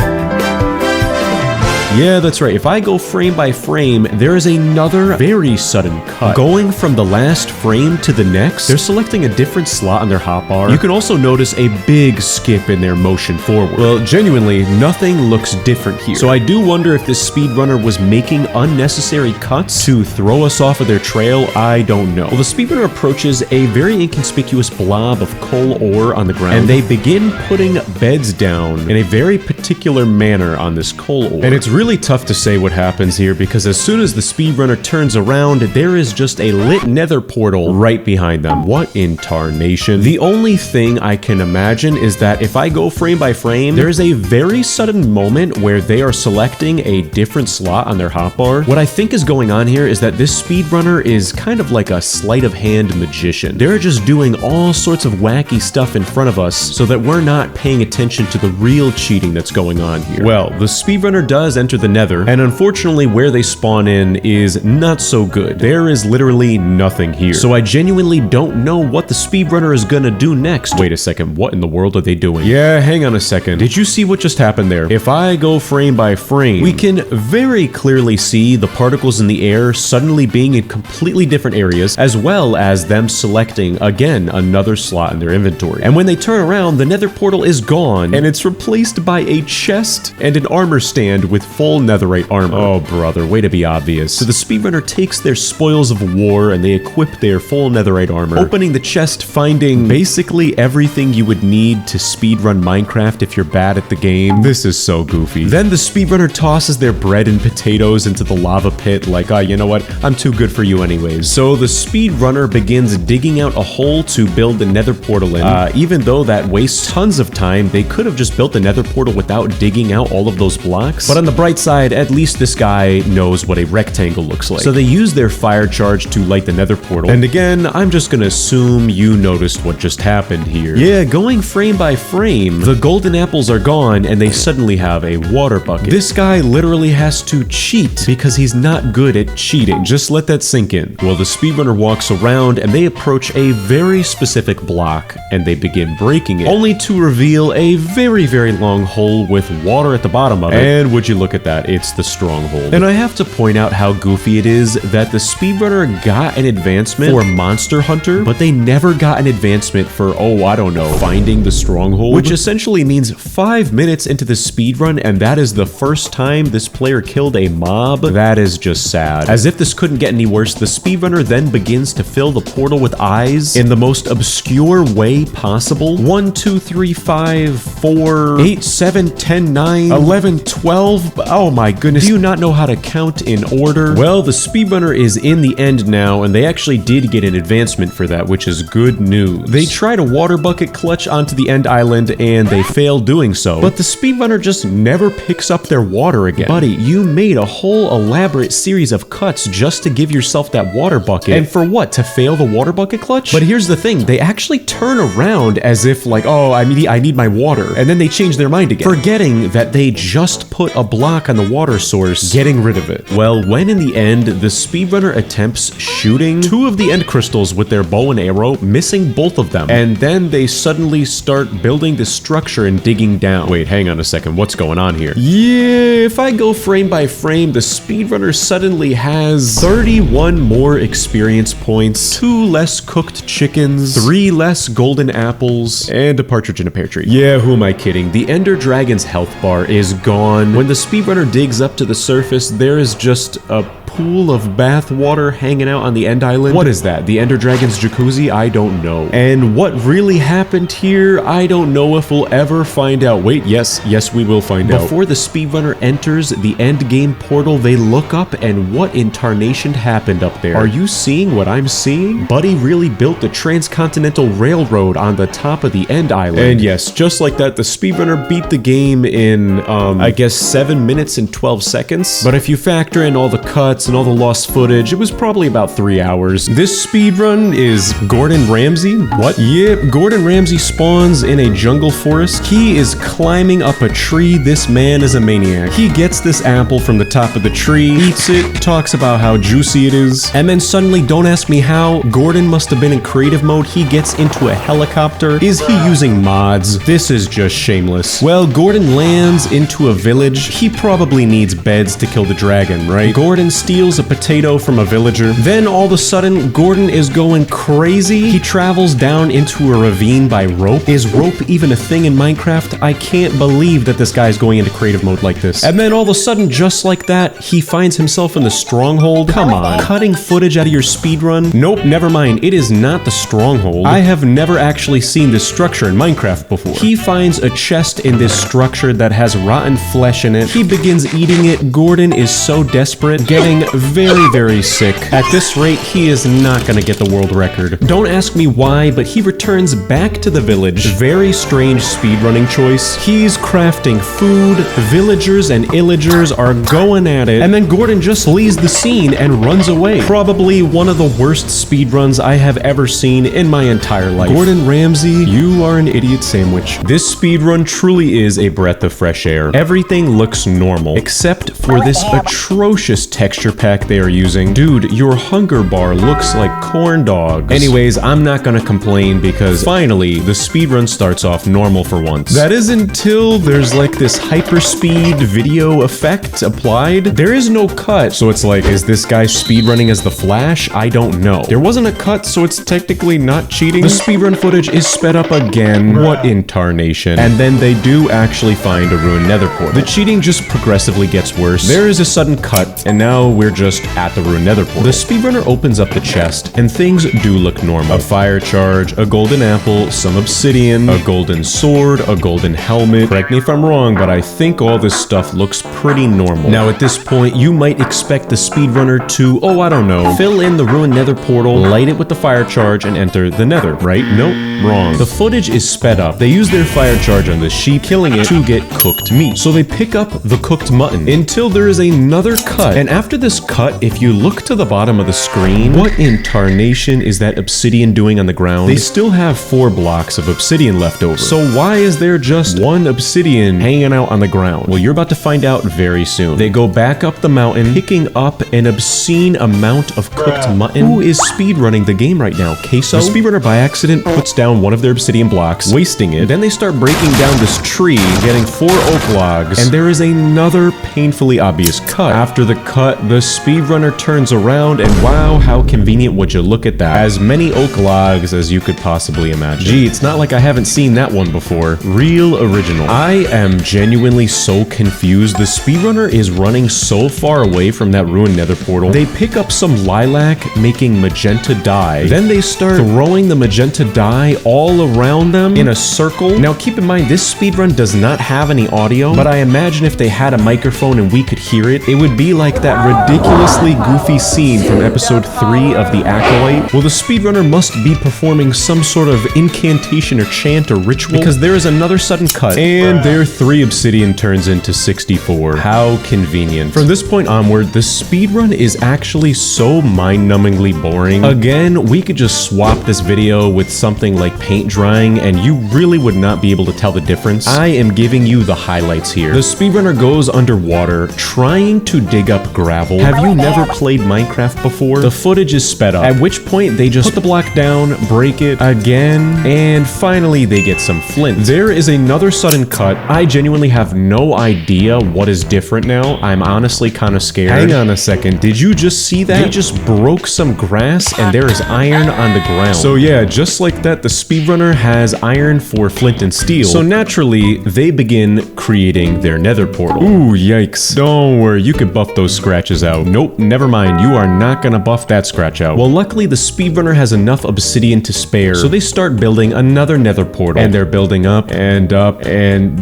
Yeah, that's right. If I go frame by frame, there is another very sudden cut. Going from the last frame to the next, they're selecting a different slot on their hotbar. You can also notice a big skip in their motion forward. Well, genuinely, nothing looks different here. So I do wonder if this speedrunner was making unnecessary cuts to throw us off of their trail. I don't know. Well, the speedrunner approaches a very inconspicuous blob of coal ore on the ground, and they begin putting beds down in a very particular manner on this coal ore. And it's really tough to say what happens here because as soon as the speedrunner turns around, there is just a lit nether portal right behind them. What in tarnation? The only thing I can imagine is that if I go frame by frame, there is a very sudden moment where they are selecting a different slot on their hotbar. What I think is going on here is that this speedrunner is kind of like a sleight of hand magician. They're just doing all sorts of wacky stuff in front of us so that we're not paying attention to the real cheating that's going on here. Well, the speedrunner does enter the nether, and unfortunately where they spawn in is not so good. There is literally nothing here. So I genuinely don't know what the speedrunner is gonna do next. Wait a second, what in the world are they doing? Yeah, hang on a second. Did you see what just happened there? If I go frame by frame, we can very clearly see the particles in the air suddenly being in completely different areas, as well as them selecting, again, another slot in their inventory. And when they turn around, the nether portal is gone, and it's replaced by a chest and an armor stand with full netherite armor. Oh brother, way to be obvious. So the speedrunner takes their spoils of war and they equip their full netherite armor, opening the chest, finding basically everything you would need to speedrun Minecraft if you're bad at the game. This is so goofy. Then the speedrunner tosses their bread and potatoes into the lava pit like, you know what, I'm too good for you anyways. So the speedrunner begins digging out a hole to build the nether portal in. Even though that wastes tons of time, they could have just built the nether portal without digging out all of those blocks. But on the bright bright side, at least this guy knows what a rectangle looks like. So they use their fire charge to light the nether portal. And again, I'm just gonna assume you noticed what just happened here. Yeah, going frame by frame, the golden apples are gone and they suddenly have a water bucket. This guy literally has to cheat because he's not good at cheating. Just let that sink in. Well, the speedrunner walks around and they approach a very specific block and they begin breaking it, only to reveal a very, very long hole with water at the bottom of it. And would you look at that, it's the stronghold. And I have to point out how goofy it is that the speedrunner got an advancement for Monster Hunter, but they never got an advancement for, oh, I don't know, finding the stronghold, which essentially means 5 minutes into the speedrun and that is the first time this player killed a mob. That is just sad. As if this couldn't get any worse, the speedrunner then begins to fill the portal with eyes in the most obscure way possible. 1, 2, 3, 5, 4, 8, 7, 10, 9, 11, 12. Oh my goodness. Do you not know how to count in order? Well, the speedrunner is in the end now, and they actually did get an advancement for that, which is good news. They tried a water bucket clutch onto the end island, and they failed doing so. But the speedrunner just never picks up their water again. Buddy, you made a whole elaborate series of cuts just to give yourself that water bucket. And for what? To fail the water bucket clutch? But here's the thing, they actually turn around as if like, oh, I need my water. And then they change their mind again, forgetting that they just put a block on the water source, getting rid of it. Well, when in the end, the speedrunner attempts shooting 2 of the end crystals with their bow and arrow, missing both of them. And then they suddenly start building this structure and digging down. Wait, hang on a second, what's going on here? Yeah, if I go frame by frame, the speedrunner suddenly has 31 more experience points, 2 less cooked chickens, 3 less golden apples, and a partridge in a pear tree. Yeah, who am I kidding? The Ender Dragon's health bar is gone. When the speedrunner digs up to the surface, there is just a pool of bath water hanging out on the end island. What is that? The Ender Dragon's jacuzzi? I don't know. And what really happened here, I don't know if we'll ever find out. Wait, yes, we will find out. Before the speedrunner enters the end game portal, they look up and what in tarnation happened up there? Are you seeing what I'm seeing? Buddy really built the transcontinental railroad on the top of the end island. And yes, just like that, the speedrunner beat the game in, I guess 7 minutes and 12 seconds. But if you factor in all the cuts and all the lost footage, it was probably about 3 hours. This speedrun is Gordon Ramsay. What? Yep, Gordon Ramsay spawns in a jungle forest. He is climbing up a tree. This man is a maniac. He gets this apple from the top of the tree, eats it, talks about how juicy it is, and then suddenly, don't ask me how, Gordon must have been in creative mode. He gets into a helicopter. Is he using mods? This is just shameless. Well, Gordon lands into a village. He probably needs beds to kill the dragon, right? Gordon steals a potato from a villager. Then all of a sudden, Gordon is going crazy. He travels down into a ravine by rope. Is rope even a thing in Minecraft? I can't believe that this guy's going into creative mode like this. And then all of a sudden, just like that, he finds himself in the stronghold. Come on, cutting footage out of your speedrun? Nope, never mind. It is not the stronghold. I have never actually seen this structure in Minecraft before. He finds a chest in this structure that has rotten flesh in it. He begins eating it. Gordon is so desperate, getting very, very sick. At this rate, he is not gonna get the world record. Don't ask me why, but he returns back to the village. Very strange speedrunning choice. He's crafting food, villagers and illagers are going at it, and then Gordon just leaves the scene and runs away. Probably one of the worst speedruns I have ever seen in my entire life. Gordon Ramsay, you are an idiot sandwich. This speedrun truly is a breath of fresh air. Everything looks normal, except for this atrocious texture pack they are using. Dude, your hunger bar looks like corn dogs. Anyways, I'm not gonna complain because finally, the speedrun starts off normal for once. That is until there's like this hyperspeed video effect applied. There is no cut, so it's like, is this guy speedrunning as the Flash? I don't know. There wasn't a cut, so it's technically not cheating. The speedrun footage is sped up again. What in tarnation? And then they do actually find a ruined nether portal. The cheating just progressively gets worse. There is a sudden cut, and now we're just at the ruined nether portal. The speedrunner opens up the chest, and things do look normal. A fire charge, a golden apple, some obsidian, a golden sword, a golden helmet. Correct me if I'm wrong, but I think all this stuff looks pretty normal. Now at this point, you might expect the speedrunner to, oh, I don't know, fill in the ruined nether portal, light it with the fire charge, and enter the nether, right? Nope, wrong. The footage is sped up. They use their fire charge on the sheep, killing it to get cooked meat. So they pick up the cooked mutton until there is another cut. And after this cut, if you look to the bottom of the screen, what in tarnation is that obsidian doing on the ground? They still have 4 blocks of obsidian left over. So why is there just 1 obsidian hanging out on the ground? Well, you're about to find out very soon. They go back up the mountain, picking up an obscene amount of cooked mutton. Who is speedrunning the game right now? Queso? The speedrunner by accident puts down one of their obsidian blocks, wasting it. Then they start breaking down this tree, getting 4 oak logs, and there is another painfully obvious cut. After the cut, the speedrunner turns around, and wow, how convenient would you look at that? As many oak logs as you could possibly imagine. Gee, it's not like I haven't seen that one before. Real original. I am genuinely so confused. The speedrunner is running so far away from that ruined nether portal. They pick up some lilac, making magenta dye. Then they start throwing the magenta dye all around them in a circle. Now keep in mind, this speedrun does not have any audio, but I imagine if they had a microphone and we could hear it, it would be like that ridiculously goofy scene from episode 3 of The Acolyte. Well, the speedrunner must be performing some sort of incantation or chant or ritual, because there is another sudden cut, and their 3 obsidian turns into 64. How convenient. From this point onward, the speedrun is actually so mind-numbingly boring. Again, we could just swap this video with something like paint drying, and you really would not be able to tell the difference. I am giving you the highlights here. The speedrunner goes underwater, trying to dig up gravel. Have you never played Minecraft before? The footage is sped up, at which point they just put the block down, break it again, and finally they get some flint. There is another sudden cut. I genuinely have no idea what is different now. I'm honestly kind of scared. Hang on a second. Did you just see that? They just broke some grass and there is iron on the ground. So yeah, just like that, the speedrunner has iron for flint and steel. So naturally, they begin creating their nether portal. Ooh, yikes. Don't worry, you could buff those scratches out. Nope, never mind. You are not gonna buff that scratch out. Well, luckily, the speedrunner has enough obsidian to spare, so they start building another nether portal. And they're building up, and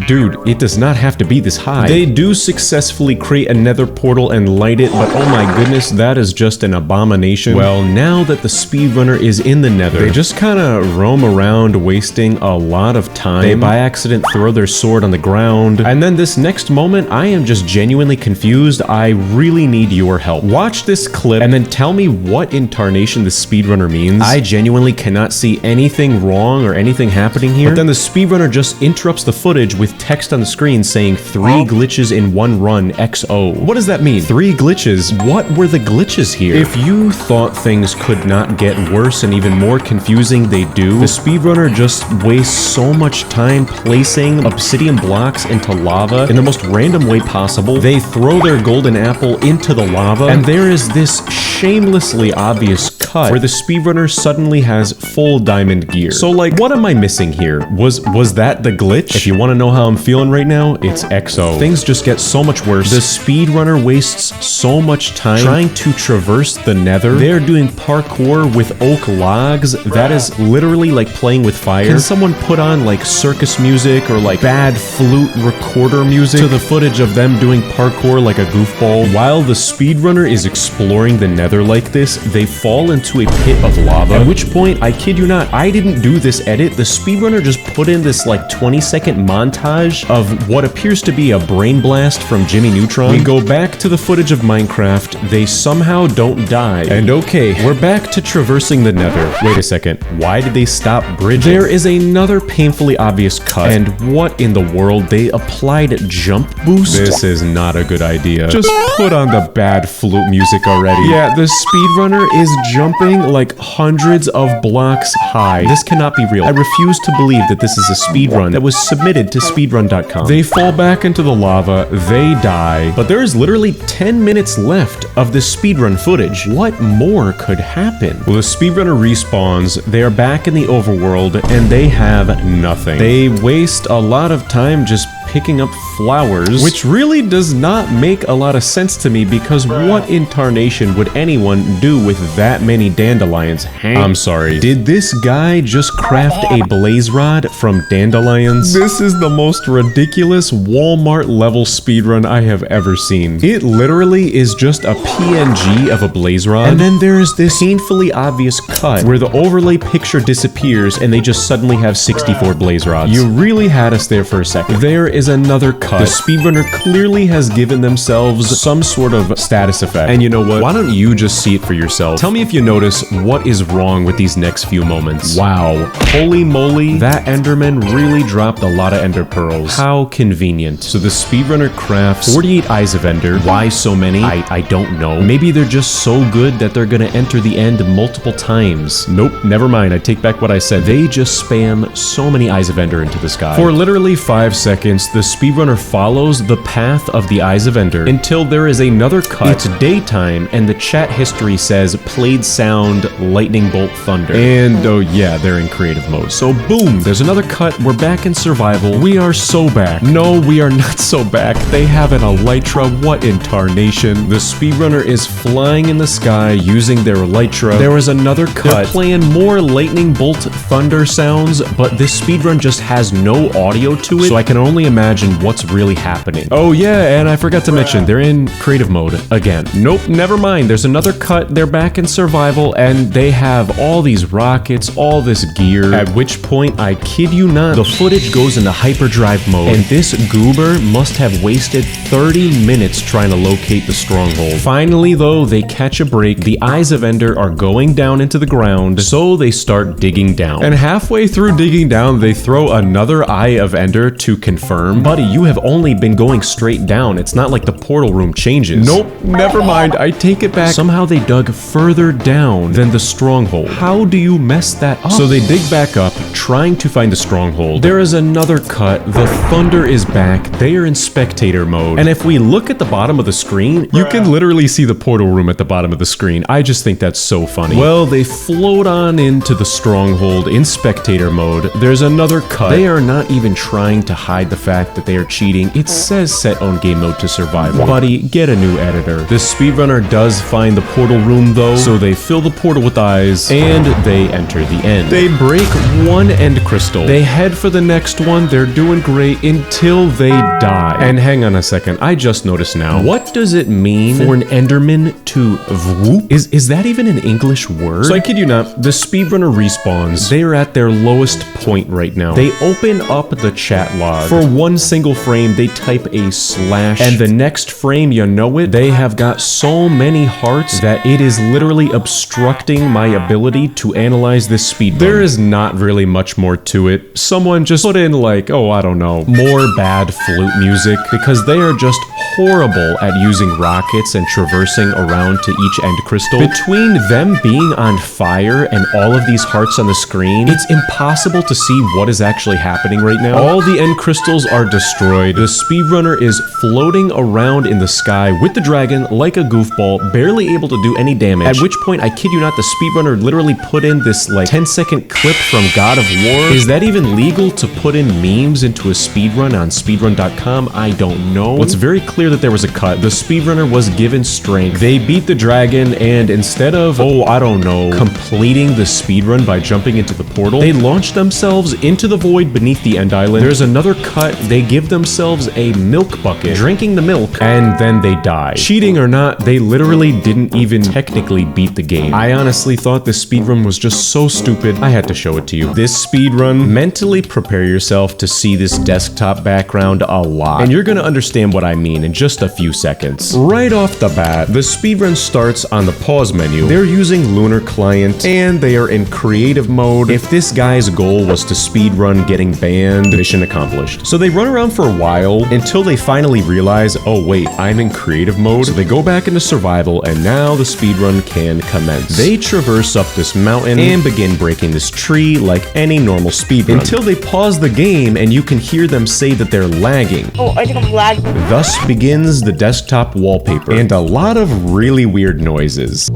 dude, it does not have to be this high. They do successfully create a nether portal and light it, but oh my goodness, that is just an abomination. Well, now that the speedrunner is in the nether, they just kind of roam around, wasting a lot of time. They by accident throw their sword on the ground, and then this next moment, I am just genuinely confused. I really need your help. Watch this clip and then tell me what in tarnation the speedrunner means. I genuinely cannot see anything wrong or anything happening here. But then the speedrunner just interrupts the footage with text on the screen saying 3 glitches in 1 run XO. What does that mean? 3 glitches? What were the glitches here? If you thought things could not get worse and even more confusing, they do. The speedrunner just wastes so much time placing obsidian blocks into lava in the most random way possible. They throw their golden apple into the lava, and there is this shamelessly obvious cut where the speedrunner suddenly has full diamond gear. So like, what am I missing here? Was that the glitch? If you want to know how I'm feeling right now, it's XO. Things just get so much worse. The speedrunner wastes so much time trying to traverse the nether. They're doing parkour with oak logs. That is literally like playing with fire. Can someone put on like circus music or like bad flute recorder music to the footage of them doing parkour like a goofball? While the speedrunner is exploring the nether like this, they fall into a pit of lava. At which point, I kid you not, I didn't do this edit. The speedrunner just put in this like 20-second montage of what appears to be a brain blast from Jimmy Neutron. We go back to the footage of Minecraft. They somehow don't die. And okay, we're back to traversing the nether. Wait a second. Why did they stop bridging? There is another painfully obvious cut. And what in the world? They applied jump boost? This is not a good idea. Just put on the bad flute music already. Yeah, the speedrunner is jumping like hundreds of blocks high. This cannot be real. I refuse to believe that this is a speedrun that was submitted to speedrun.com. They fall back into the lava, they die, but there is literally 10 minutes left of the speedrun footage. What more could happen? Well, the speedrunner respawns, they are back in the overworld, and they have nothing. They waste a lot of time just picking up flowers, which really does not make a lot of sense to me because what in tarnation would anyone do with that many dandelions? I'm sorry, did this guy just craft a blaze rod from dandelions? This is the most ridiculous Walmart level speedrun I have ever seen. It literally is just a PNG of a blaze rod, and then there is this painfully obvious cut where the overlay picture disappears and they just suddenly have 64 blaze rods. You really had us there for a second. There is another cut. The speedrunner clearly has given themselves some sort of status effect. And you know what? Why don't you just see it for yourself? Tell me if you notice what is wrong with these next few moments. Wow. Holy moly, that Enderman really dropped a lot of ender pearls. How convenient. So the speedrunner crafts 48 eyes of ender. Why so many? I don't know. Maybe they're just so good that they're gonna enter the end multiple times. Nope, never mind. I take back what I said. They just spam so many eyes of ender into the sky. For literally 5 seconds, the speedrunner follows the path of the eyes of ender until there is another cut. It's daytime and the chat history says played sound lightning bolt thunder. And oh yeah, they're in creative mode. So boom, there's another cut. We're back in survival. We are so back. No, we are not so back. They have an elytra. What in tarnation? The speedrunner is flying in the sky using their elytra. There was another cut. They're playing more lightning bolt thunder sounds, but this speedrun just has no audio to it, so I can only imagine what's really happening. Oh yeah, and I forgot to mention, they're in creative mode again. Nope, never mind. There's another cut. They're back in survival, and they have all these rockets, all this gear, at which point, I kid you not, the footage goes into hyperdrive mode, and this goober must have wasted 30 minutes trying to locate the stronghold. Finally, though, they catch a break. The eyes of ender are going down into the ground, so they start digging down. And halfway through digging down, they throw another eye of ender to confirm. Buddy, you have only been going straight down. It's not like the portal room changes. Nope, never mind. I take it back. Somehow they dug further down than the stronghold. How do you mess that up? So they dig back up, trying to find the stronghold. There is another cut. The thunder is back. They are in spectator mode. And if we look at the bottom of the screen, you can literally see the portal room at the bottom of the screen. I just think that's so funny. Well, they float on into the stronghold in spectator mode. There's another cut. They are not even trying to hide the fact that they are cheating. It says set on game mode to survival. Buddy, get a new editor. The speedrunner does find the portal room though, so they fill the portal with eyes and they enter the end. They break one end crystal. They head for the next one. They're doing great until they die. And hang on a second, I just noticed now. What does it mean for an enderman to whoop? Is that even an English word? So I kid you not, the speedrunner respawns. They are at their lowest point right now. They open up the chat log. For one single frame, they type a slash, and the next frame, you know it, they have got so many hearts that it is literally obstructing my ability to analyze this speedrun. There is not really much more to it. Someone just put in like, oh, I don't know, more bad flute music, because they are just horrible at using rockets and traversing around to each end crystal. Between them being on fire and all of these hearts on the screen, it's impossible to see what is actually happening right now. All the end crystals are destroyed. The speedrunner is floating around in the sky with the dragon like a goofball, barely able to do any damage. At which point, I kid you not, the speedrunner literally put in this like 10-second clip from God of War. Is that even legal to put in memes into a speedrun on speedrun.com? I don't know. What's very clear that there was a cut. The speedrunner was given strength. They beat the dragon, and instead of, oh, I don't know, completing the speedrun by jumping into the portal, they launched themselves into the void beneath the end island. There's another cut. They give themselves a milk bucket, drinking the milk, and then they die. Cheating or not, they literally didn't even technically beat the game. I honestly thought this speedrun was just so stupid, I had to show it to you. This speedrun, mentally prepare yourself to see this desktop background a lot, and you're gonna understand what I mean in just a few seconds. Right off the bat, the speedrun starts on the pause menu. They're using Lunar Client, and they are in creative mode. If this guy's goal was to speedrun getting banned, mission accomplished. So they run around for a while until they finally realize, oh wait, I'm in creative mode. So they go back into survival, and now the speedrun can commence. They traverse up this mountain and begin breaking this tree like any normal speedrun until they pause the game and you can hear them say that they're lagging. Oh, I think I'm lagging. Thus begins the desktop wallpaper and a lot of really weird noises.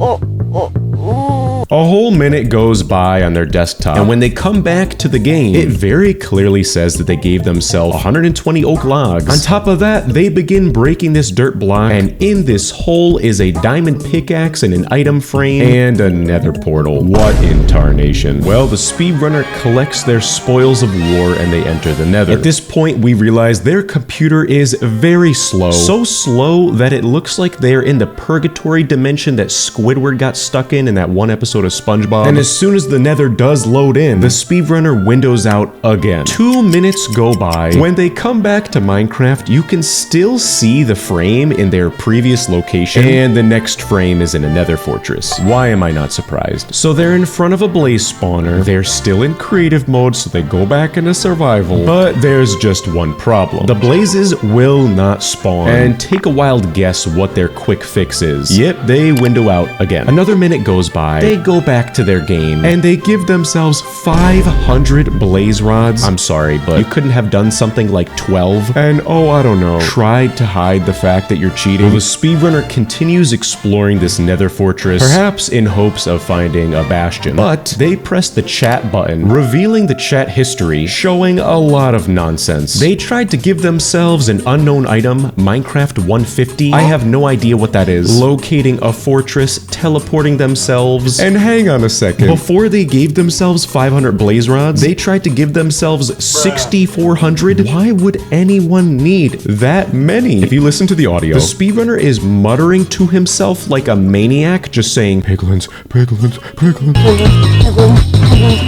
A whole minute goes by on their desktop, and when they come back to the game, it very clearly says that they gave themselves 120 oak logs. On top of that, they begin breaking this dirt block, and in this hole is a diamond pickaxe and an item frame and a nether portal. What in tarnation? Well, the speedrunner collects their spoils of war and they enter the nether. At this point, we realize their computer is very slow. So slow that it looks like they're in the purgatory dimension that Squidward got stuck in that one episode of SpongeBob. And as soon as the nether does load in, the speedrunner windows out again. 2 minutes go by. When they come back to Minecraft, you can still see the frame in their previous location, and the next frame is in a nether fortress. Why am I not surprised? So they're in front of a blaze spawner. They're still in creative mode, so they go back into survival. But there's just one problem. The blazes will not spawn. And take a wild guess what their quick fix is. Yep, they window out again. Another minute goes by. They go back to their game, and they give themselves 500 blaze rods. I'm sorry, but you couldn't have done something like 12? And oh, I don't know, tried to hide the fact that you're cheating? Well, the speedrunner continues exploring this nether fortress, perhaps in hopes of finding a bastion. But they press the chat button, revealing the chat history, showing a lot of nonsense. They tried to give themselves an unknown item, Minecraft 150. I have no idea what that is. Locating a fortress, teleporting themselves, and hang on a second. Before they gave themselves 500 blaze rods, they tried to give themselves 6,400. Why would anyone need that many? If you listen to the audio, the speedrunner is muttering to himself like a maniac, just saying, piglins, piglins, piglins.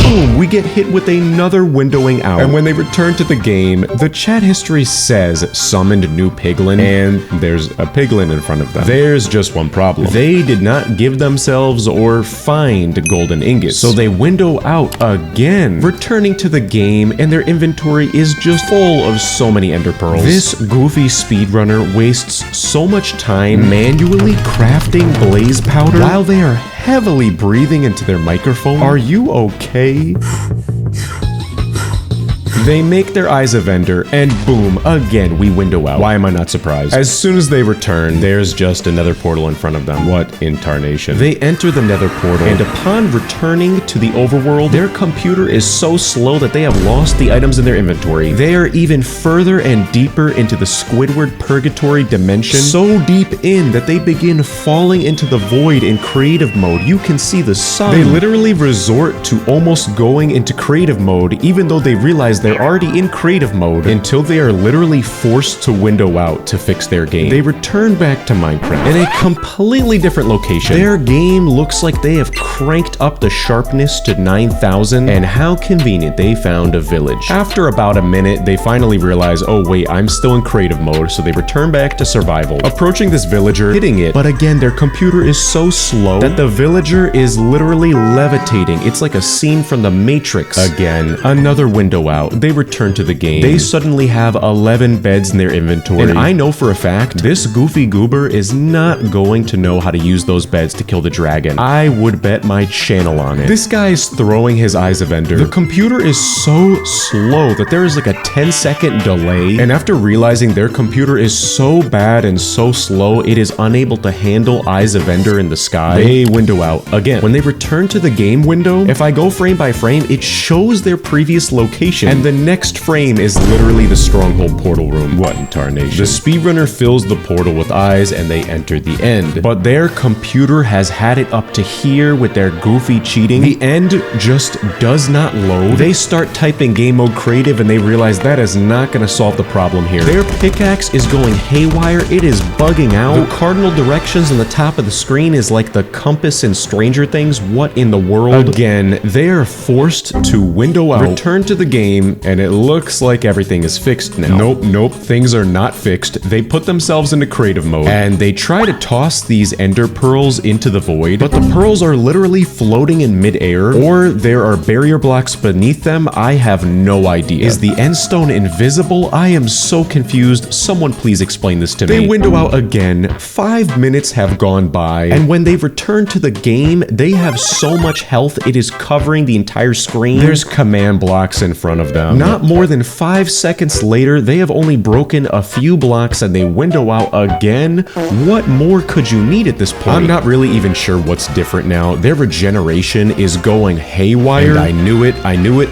Boom, we get hit with another windowing out. And when they return to the game, the chat history says summoned new piglin, and there's a piglin in front of them. There's just one problem. They did not give themselves or find golden ingots, so they window out again, returning to the game, and their inventory is just full of so many ender pearls. This goofy speedrunner wastes so much time manually crafting blaze powder while they are heavily breathing into their microphone. Are you okay? They make their eyes of ender, and boom, again, we window out. Why am I not surprised? As soon as they return, there's just another portal in front of them. What in tarnation? They enter the nether portal, and upon returning to the overworld, their computer is so slow that they have lost the items in their inventory. They are even further and deeper into the Squidward purgatory dimension, so deep in that they begin falling into the void in creative mode. You can see the sun. They literally resort to almost going into creative mode, even though they realize they're already in creative mode, until they are literally forced to window out to fix their game. They return back to Minecraft in a completely different location. Their game looks like they have cranked up the sharpness to 9,000, and how convenient they found a village. After about a minute, they finally realize, oh wait, I'm still in creative mode, so they return back to survival. Approaching this villager, hitting it, but again, their computer is so slow that the villager is literally levitating. It's like a scene from the Matrix. Again, another window out. They return to the game. They suddenly have 11 beds in their inventory. And I know for a fact, this goofy goober is not going to know how to use those beds to kill the dragon. I would bet my channel on it. This guy is throwing his eyes of ender. The computer is so slow that there is like a 10-second delay. And after realizing their computer is so bad and so slow, it is unable to handle eyes of ender in the sky, they window out again. When they return to the game window, if I go frame by frame, it shows their previous location. And the next frame is literally the stronghold portal room. What in tarnation? The speedrunner fills the portal with eyes and they enter the end. But their computer has had it up to here with their goofy cheating. The end just does not load. They start typing game mode creative and they realize that is not going to solve the problem here. Their pickaxe is going haywire. It is bugging out. The cardinal directions on the top of the screen is like the compass in Stranger Things. What in the world? Again, they are forced to window out, return to the game, and it looks like everything is fixed now. Nope, things are not fixed. They put themselves into creative mode, and they try to toss these ender pearls into the void, but the pearls are literally floating in midair, or there are barrier blocks beneath them. I have no idea. Is the end stone invisible? I am so confused. Someone please explain this to me. They window out again. 5 minutes have gone by, and when they return to the game, they have so much health, it is covering the entire screen. There's command blocks in front of them. them. Not more than 5 seconds later, they have only broken a few blocks and they window out again. What more could you need at this point? I'm not really even sure what's different now. Their regeneration is going haywire. And I knew it.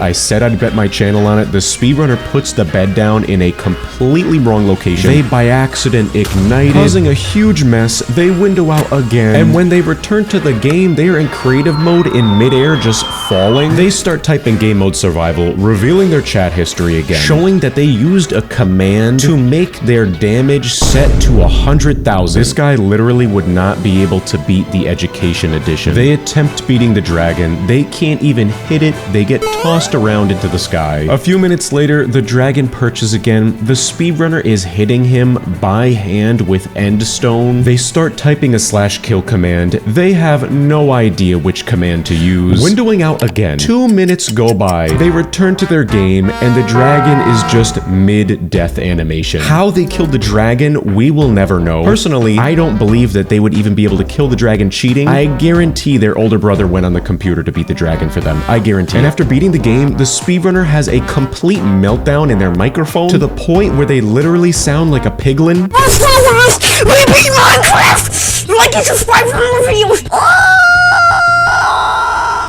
I said I'd bet my channel on it. The speedrunner puts the bed down in a completely wrong location. They by accident ignited, causing a huge mess. They window out again. And when they return to the game, they are in creative mode in midair, just falling. They start typing game mode survival, revealing their chat history again, showing that they used a command to make their damage set to 100,000. This guy literally would not be able to beat the education edition. They attempt beating the dragon. They can't even hit it. They get tossed around into the sky. A few minutes later, the dragon perches again. The speedrunner is hitting him by hand with endstone. They start typing a /kill command. They have no idea which command to use. Windowing out again. 2 minutes go by. They return to their game, and the dragon is just mid-death animation. How they killed the dragon, we will never know. Personally, I don't believe that they would even be able to kill the dragon cheating. I guarantee their older brother went on the computer to beat the dragon for them. I guarantee. And after beating the game, the speedrunner has a complete meltdown in their microphone to the point where they literally sound like a piglin. We beat Minecraft! Like and subscribe for more videos!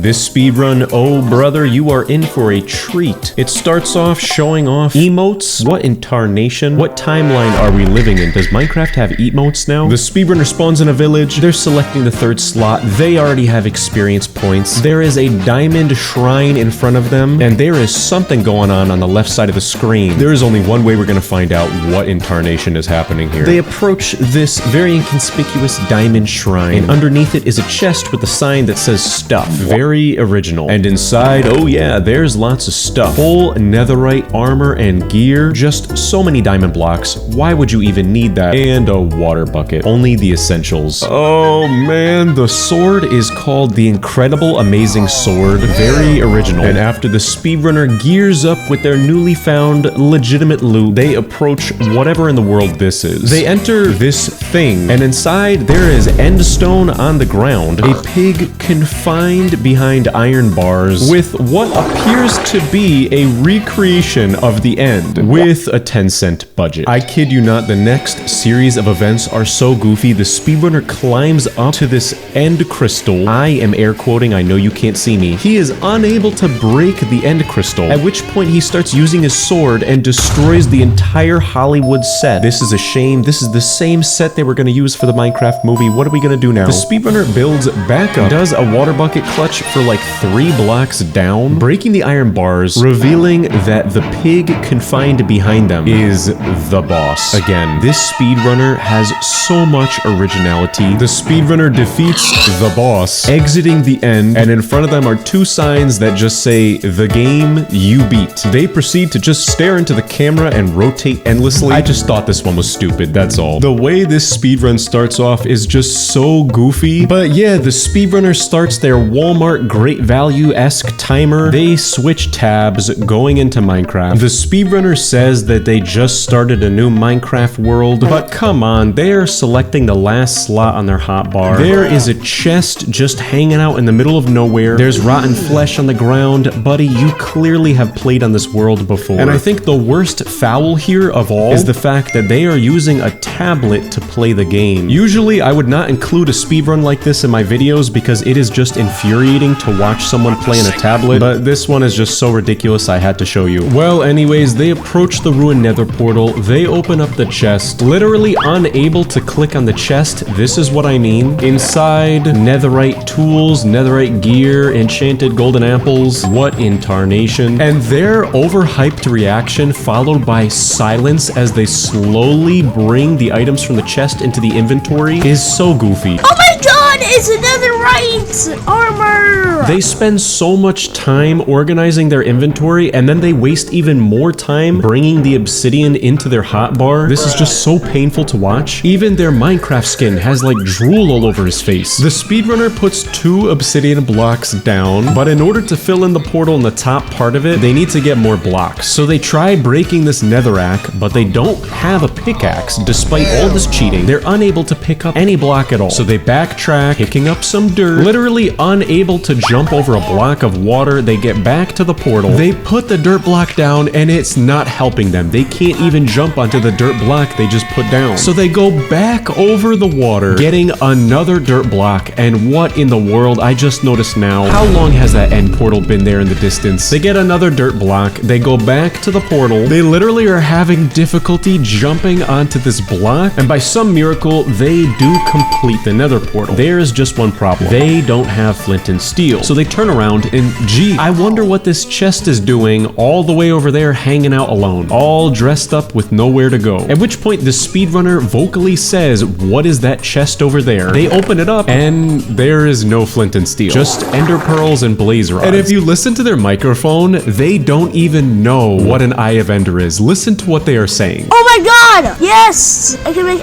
This speedrun, oh brother, you are in for a treat. It starts off showing off emotes. What in tarnation? What timeline are we living in? Does Minecraft have emotes now? The speedrunner spawns in a village. They're selecting the 3rd slot. They already have experience points. There is a diamond shrine in front of them, and there is something going on the left side of the screen. There is only one way we're gonna find out what in tarnation is happening here. They approach this very inconspicuous diamond shrine, and underneath it is a chest with a sign that says stuff. Very original. And inside, oh yeah, there's lots of stuff. Full netherite armor and gear. Just so many diamond blocks. Why would you even need that? And a water bucket. Only the essentials. Oh man, the sword is called the Incredible Amazing Sword. Very original. And after the speedrunner gears up with their newly found legitimate loot, they approach whatever in the world this is. They enter this thing, and inside there is endstone on the ground. A pig confined behind iron bars with what appears to be a recreation of the end with a 10-cent budget. I kid you not, the next series of events are so goofy. The speedrunner climbs up to this end crystal. I am air quoting, I know you can't see me. He is unable to break the end crystal, at which point he starts using his sword and destroys the entire Hollywood set. This is a shame. This is the same set they were going to use for the Minecraft movie. What are we going to do now? The speedrunner builds back up, does a water bucket clutch for like 3 blocks down, breaking the iron bars, revealing that the pig confined behind them is the boss. Again, this speedrunner has so much originality. The speedrunner defeats the boss, exiting the end, and in front of them are 2 signs that just say, "The game you beat." They proceed to just stare into the camera and rotate endlessly. I just thought this one was stupid, that's all. The way this speedrun starts off is just so goofy. But yeah, the speedrunner starts their Walmart Great Value-esque timer. They switch tabs going into Minecraft. The speedrunner says that they just started a new Minecraft world, but come on, they're selecting the last slot on their hotbar. There is a chest just hanging out in the middle of nowhere. There's rotten flesh on the ground. Buddy, you clearly have played on this world before. And I think the worst foul here of all is the fact that they are using a tablet to play the game. Usually, I would not include a speedrun like this in my videos because it is just infuriating to watch someone play on a tablet, but this one is just so ridiculous I had to show you. Well, anyways, they approach the ruined nether portal. They open up the chest, literally unable to click on the chest. This is what I mean. Inside, netherite tools, netherite gear, enchanted golden apples. What in tarnation? And their overhyped reaction followed by silence as they slowly bring the items from the chest into the inventory is so goofy. Oh my god, it's netherite armor! They spend so much time organizing their inventory, and then they waste even more time bringing the obsidian into their hotbar. This is just so painful to watch. Even their Minecraft skin has like drool all over his face. The speedrunner puts 2 obsidian blocks down, but in order to fill in the portal in the top part of it, they need to get more blocks. So they try breaking this netherrack, but they don't have a pickaxe. Despite all this cheating, they're unable to pick up any block at all. So they backtrack, picking up some dirt, literally unable to jump over a block of water. They get back to the portal. They put the dirt block down and it's not helping them. They can't even jump onto the dirt block they just put down. So they go back over the water, getting another dirt block. And what in the world? I just noticed now. How long has that end portal been there in the distance? They get another dirt block. They go back to the portal. They literally are having difficulty jumping onto this block. And by some miracle, they do complete the nether portal. There's just one problem. They don't have flint and steel. So they turn around and gee, I wonder what this chest is doing all the way over there hanging out alone, all dressed up with nowhere to go. At which point the speedrunner vocally says, what is that chest over there? They open it up and there is no flint and steel, just ender pearls and blaze rods. And if you listen to their microphone, they don't even know what an Eye of Ender is. Listen to what they are saying. Oh my god! Yes! I can make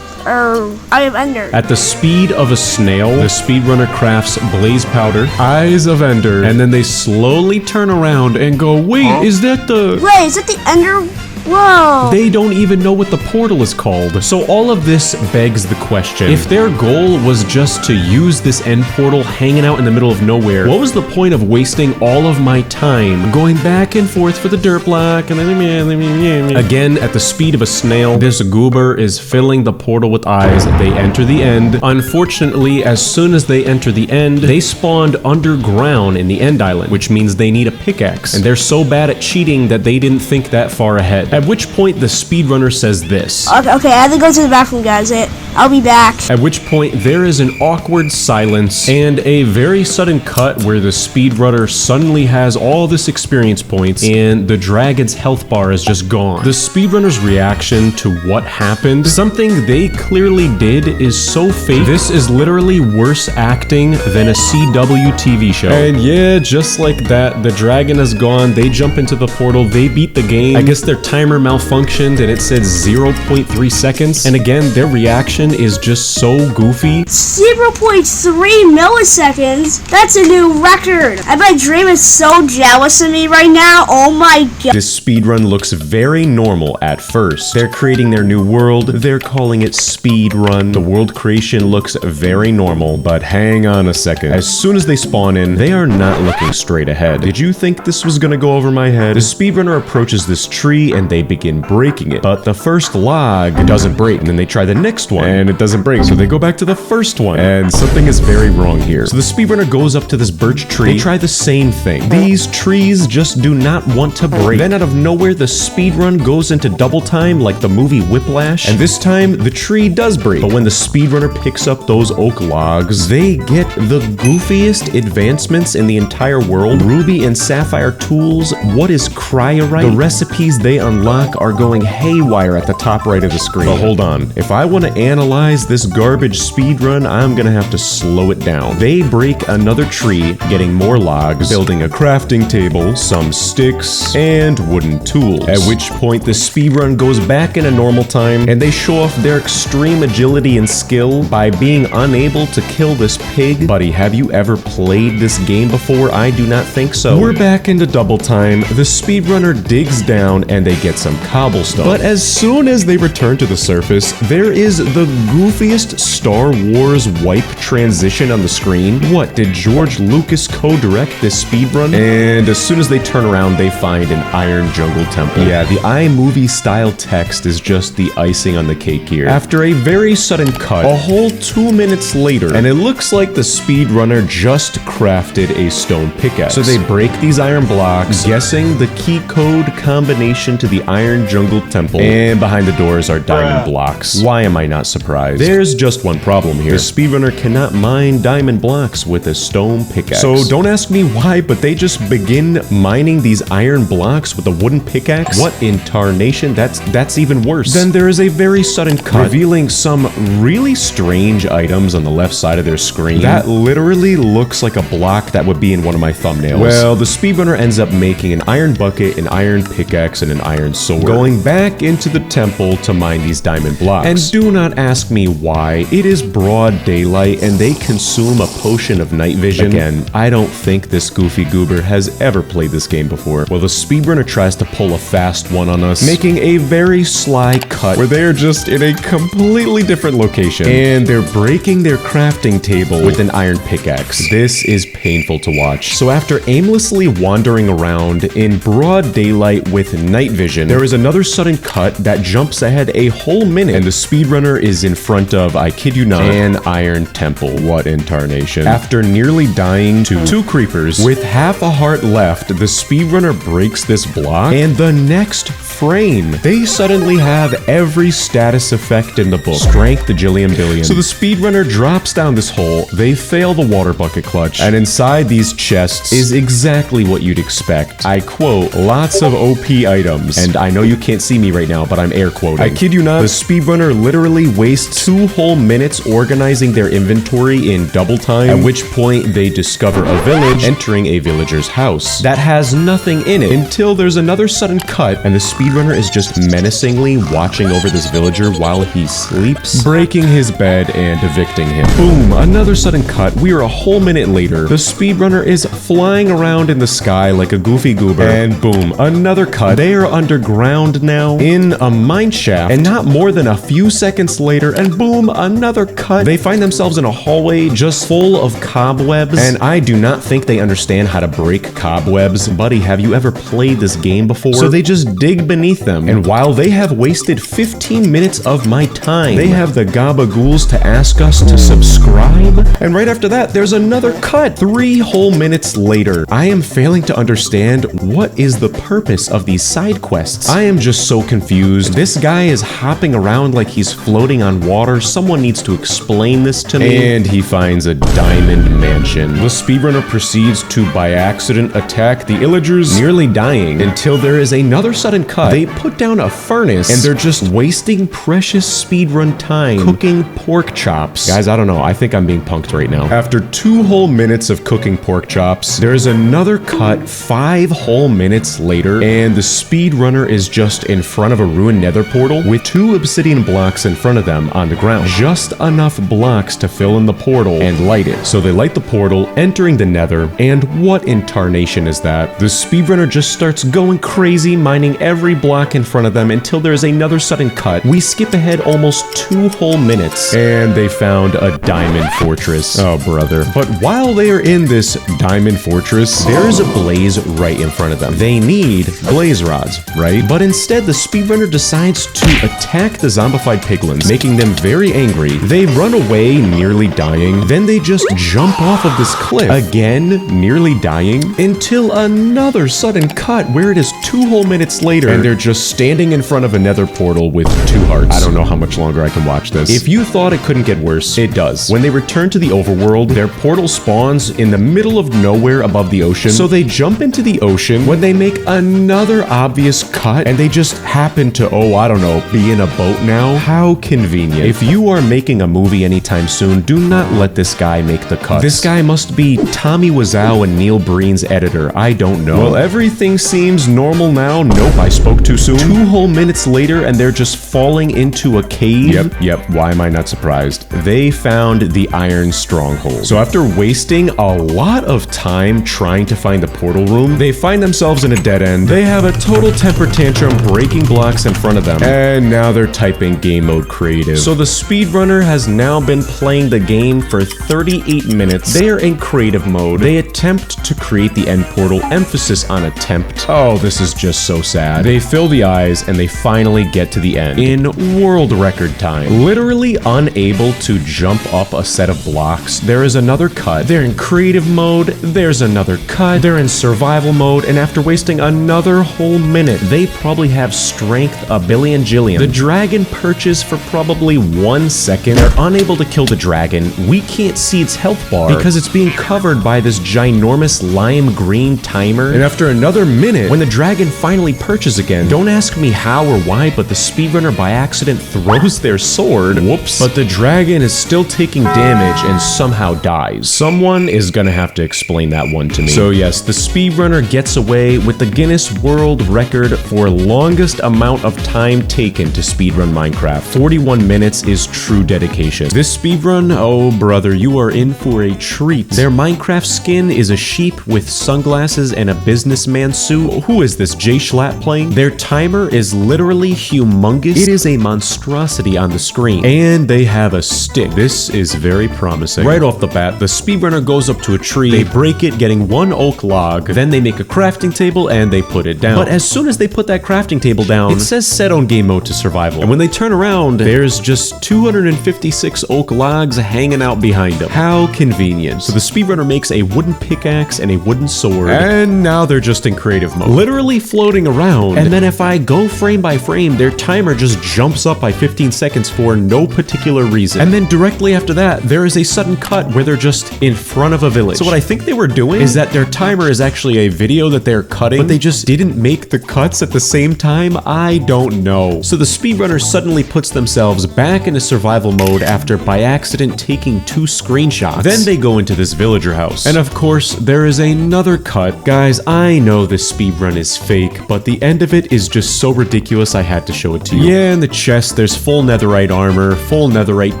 Eye of Ender. At the speed of a snail, the speedrunner crafts blaze powder, Eyes of Ender, and then they slowly turn around and go, wait, is that the... Wait, is that the Ender? Whoa. They don't even know what the portal is called. So all of this begs the question, if their goal was just to use this end portal hanging out in the middle of nowhere, what was the point of wasting all of my time going back and forth for the dirt block and then again at the speed of a snail? This goober is filling the portal with eyes. They enter the end. Unfortunately, as soon as they enter the end, they spawned underground in the end island, which means they need a pickaxe. And they're so bad at cheating that they didn't think that far ahead. At which point the speedrunner says this. Okay, I have to go to the bathroom, guys. I'll be back. At which point there is an awkward silence and a very sudden cut where the speedrunner suddenly has all this experience points and the dragon's health bar is just gone. The speedrunner's reaction to what happened, something they clearly did, is so fake. This is literally worse acting than a CW TV show. And yeah, just like that, the dragon is gone. They jump into the portal. They beat the game. I guess their timer malfunctioned and it said 0.3 seconds. And again, their reaction is just so goofy. 0.3 milliseconds? That's a new record. I bet Dream is so jealous of me right now. Oh my god. This speedrun looks very normal at first. They're creating their new world. They're calling it speedrun. The world creation looks very normal, but hang on a second. As soon as they spawn in, they are not looking straight ahead. Did you think this was gonna go over my head? The speedrunner approaches this tree and they begin breaking it. But the first log doesn't break. And then they try the next one and it doesn't break. So they go back to the first one and something is very wrong here. So the speedrunner goes up to this birch tree. They try the same thing. These trees just do not want to break. Then out of nowhere, the speedrun goes into double time like the movie Whiplash. And this time the tree does break. But when the speedrunner picks up those oak logs, they get the goofiest advancements in the entire world. Ruby and sapphire tools. What is cryorite? The recipes they unlock are going haywire at the top right of the screen. But hold on. If I want to analyze this garbage speedrun, I'm gonna have to slow it down. They break another tree, getting more logs, building a crafting table, some sticks, and wooden tools. At which point the speedrun goes back into normal time, and they show off their extreme agility and skill by being unable to kill this pig. Buddy, have you ever played this game before? I do not think so. We're back into double time. The speedrunner digs down, and they get some cobblestone. But as soon as they return to the surface, there is the goofiest Star Wars wipe transition on the screen. What, did George Lucas co-direct this speedrun? And as soon as they turn around, they find an iron jungle temple. Yeah, the iMovie style text is just the icing on the cake here. After a very sudden cut, a whole 2 minutes later, and it looks like the speedrunner just crafted a stone pickaxe. So they break these iron blocks, guessing the key code combination to the iron jungle temple, and behind the doors are diamond blocks. Why am I not surprised? There's just one problem here. The speedrunner cannot mine diamond blocks with a stone pickaxe. So don't ask me why, but they just begin mining these iron blocks with a wooden pickaxe. What in tarnation? That's even worse. Then there is a very sudden cut, revealing some really strange items on the left side of their screen. That literally looks like a block that would be in one of my thumbnails. Well, the speedrunner ends up making an iron bucket, an iron pickaxe, and an iron iron sword, going back into the temple to mine these diamond blocks. And do not ask me why. It is broad daylight and they consume a potion of night vision. Again, I don't think this goofy goober has ever played this game before. Well, the speedrunner tries to pull a fast one on us, making a very sly cut where they're just in a completely different location. And they're breaking their crafting table with an iron pickaxe. This is painful to watch. So after aimlessly wandering around in broad daylight with night vision, there is another sudden cut that jumps ahead a whole minute, and the speedrunner is in front of, I kid you not, an iron temple. What in tarnation? After nearly dying to 2 creepers with half a heart left, the speedrunner breaks this block, and the next frame, they suddenly have every status effect in the book. Strength bajillion billion. So the speedrunner drops down this hole, they fail the water bucket clutch, and inside these chests is exactly what you'd expect. I quote, lots of OP items. And I know you can't see me right now, but I'm air quoting. I kid you not, the speedrunner literally wastes 2 whole minutes organizing their inventory in double time, at which point they discover a village, entering a villager's house that has nothing in it, until there's another sudden cut and the speedrunner is just menacingly watching over this villager while he sleeps, breaking his bed and evicting him. Boom, another sudden cut. We are a whole minute later. The speedrunner is flying around in the sky like a goofy goober, and boom, another cut. They are underground now in a mine shaft, and not more than a few seconds later, and boom, another cut. They find themselves in a hallway just full of cobwebs, and I do not think they understand how to break cobwebs. Buddy, have you ever played this game before? So they just dig beneath them, and while they have wasted 15 minutes of my time, they have the gabagools to ask us to subscribe, and right after that, there's another cut. 3 whole minutes later. I am failing to understand what is the purpose of these side quests. I am just so confused. This guy is hopping around like he's floating on water. Someone needs to explain this to me. And he finds a diamond mansion. The speedrunner proceeds to, by accident, attack the illagers, nearly dying, until there is another sudden cut. They put down a furnace, and they're just wasting precious speedrun time cooking pork chops. Guys, I don't know. I think I'm being punked right now. After 2 whole minutes of cooking pork chops, there's another cut 5 whole minutes later, and the speedrunner is just in front of a ruined nether portal with 2 obsidian blocks in front of them on the ground. Just enough blocks to fill in the portal and light it. So they light the portal, entering the nether, and what in tarnation is that? The speedrunner just starts going crazy, mining every block in front of them until there's another sudden cut. We skip ahead almost 2 whole minutes, and they found a diamond fortress. Oh, brother. But while they are in this diamond fortress, there is a blaze right in front of them. They need blaze rods, right? But instead, the speedrunner decides to attack the zombified piglins, making them very angry. They run away, nearly dying. Then they just jump off of this cliff, again, nearly dying, until another sudden cut where it is 2 whole minutes later, and they're just standing in front of a nether portal with 2 hearts. I don't know how much longer I can watch this. If you thought it couldn't get worse, it does. When they return to the overworld, their portal spawns in the middle of nowhere above the ocean, so they jump into the ocean when they make another obvious cut, and they just happen to, oh, I don't know, be in a boat now. How convenient. If you are making a movie anytime soon, do not let this guy make the cuts. This guy must be Tommy Wiseau and Neil Breen's editor. I don't know. Well, everything seems normal now. Nope, I spoke too soon. 2 whole minutes later, and they're just falling into a cave. Yep, why am I not surprised? They found the iron stronghold. So after wasting a lot of time trying to find the portal room, they find themselves in a dead end. They have a total temper tantrum, breaking blocks in front of them, and now they're typing game mode creative. So the speedrunner has now been playing the game for 38 minutes. They are in creative mode. They attempt to create the end portal, emphasis on attempt. Oh, this is just so sad. They fill the eyes and they finally get to the end in world record time. Literally unable to jump up a set of blocks. There is another cut. They're in creative mode. There's another cut. They're in survival mode, and after wasting another whole minute, they probably have strength a billion jillion. The dragon perches for probably 1 second. They're unable to kill the dragon. We can't see its health bar because it's being covered by this ginormous lime green timer. And after another minute, when the dragon finally perches again, again. Don't ask me how or why, but the speedrunner by accident throws their sword. Whoops. But the dragon is still taking damage and somehow dies. Someone is gonna have to explain that one to me. So yes, the speedrunner gets away with the Guinness World Record for longest amount of time taken to speedrun Minecraft. 41 minutes is true dedication. This speedrun, oh brother, you are in for a treat. Their Minecraft skin is a sheep with sunglasses and a businessman suit. Who is this, Jay Schlatt playing? Their timer is literally humongous. It is a monstrosity on the screen. And they have a stick. This is very promising. Right off the bat, the speedrunner goes up to a tree, they break it, getting one oak log, then they make a crafting table and they put it down. But as soon as they put that crafting table down, it says set on game mode to survival. And when they turn around, there's just 256 oak logs hanging out behind them. How convenient. So the speedrunner makes a wooden pickaxe and a wooden sword, and now they're just in creative mode, literally floating around. And then if I go frame by frame, their timer just jumps up by 15 seconds for no particular reason. And then directly after that, there is a sudden cut where they're just in front of a village. So what I think they were doing is that their timer is actually a video that they're cutting, but they just didn't make the cuts at the same time. I don't know. So the speedrunner suddenly puts themselves back into survival mode after by accident taking 2 screenshots. Then they go into this villager house. And of course, there is another cut. Guys, I know this speedrun is fake, but the end of it is just so ridiculous I had to show it to you. Yeah, in the chest, there's full netherite armor, full netherite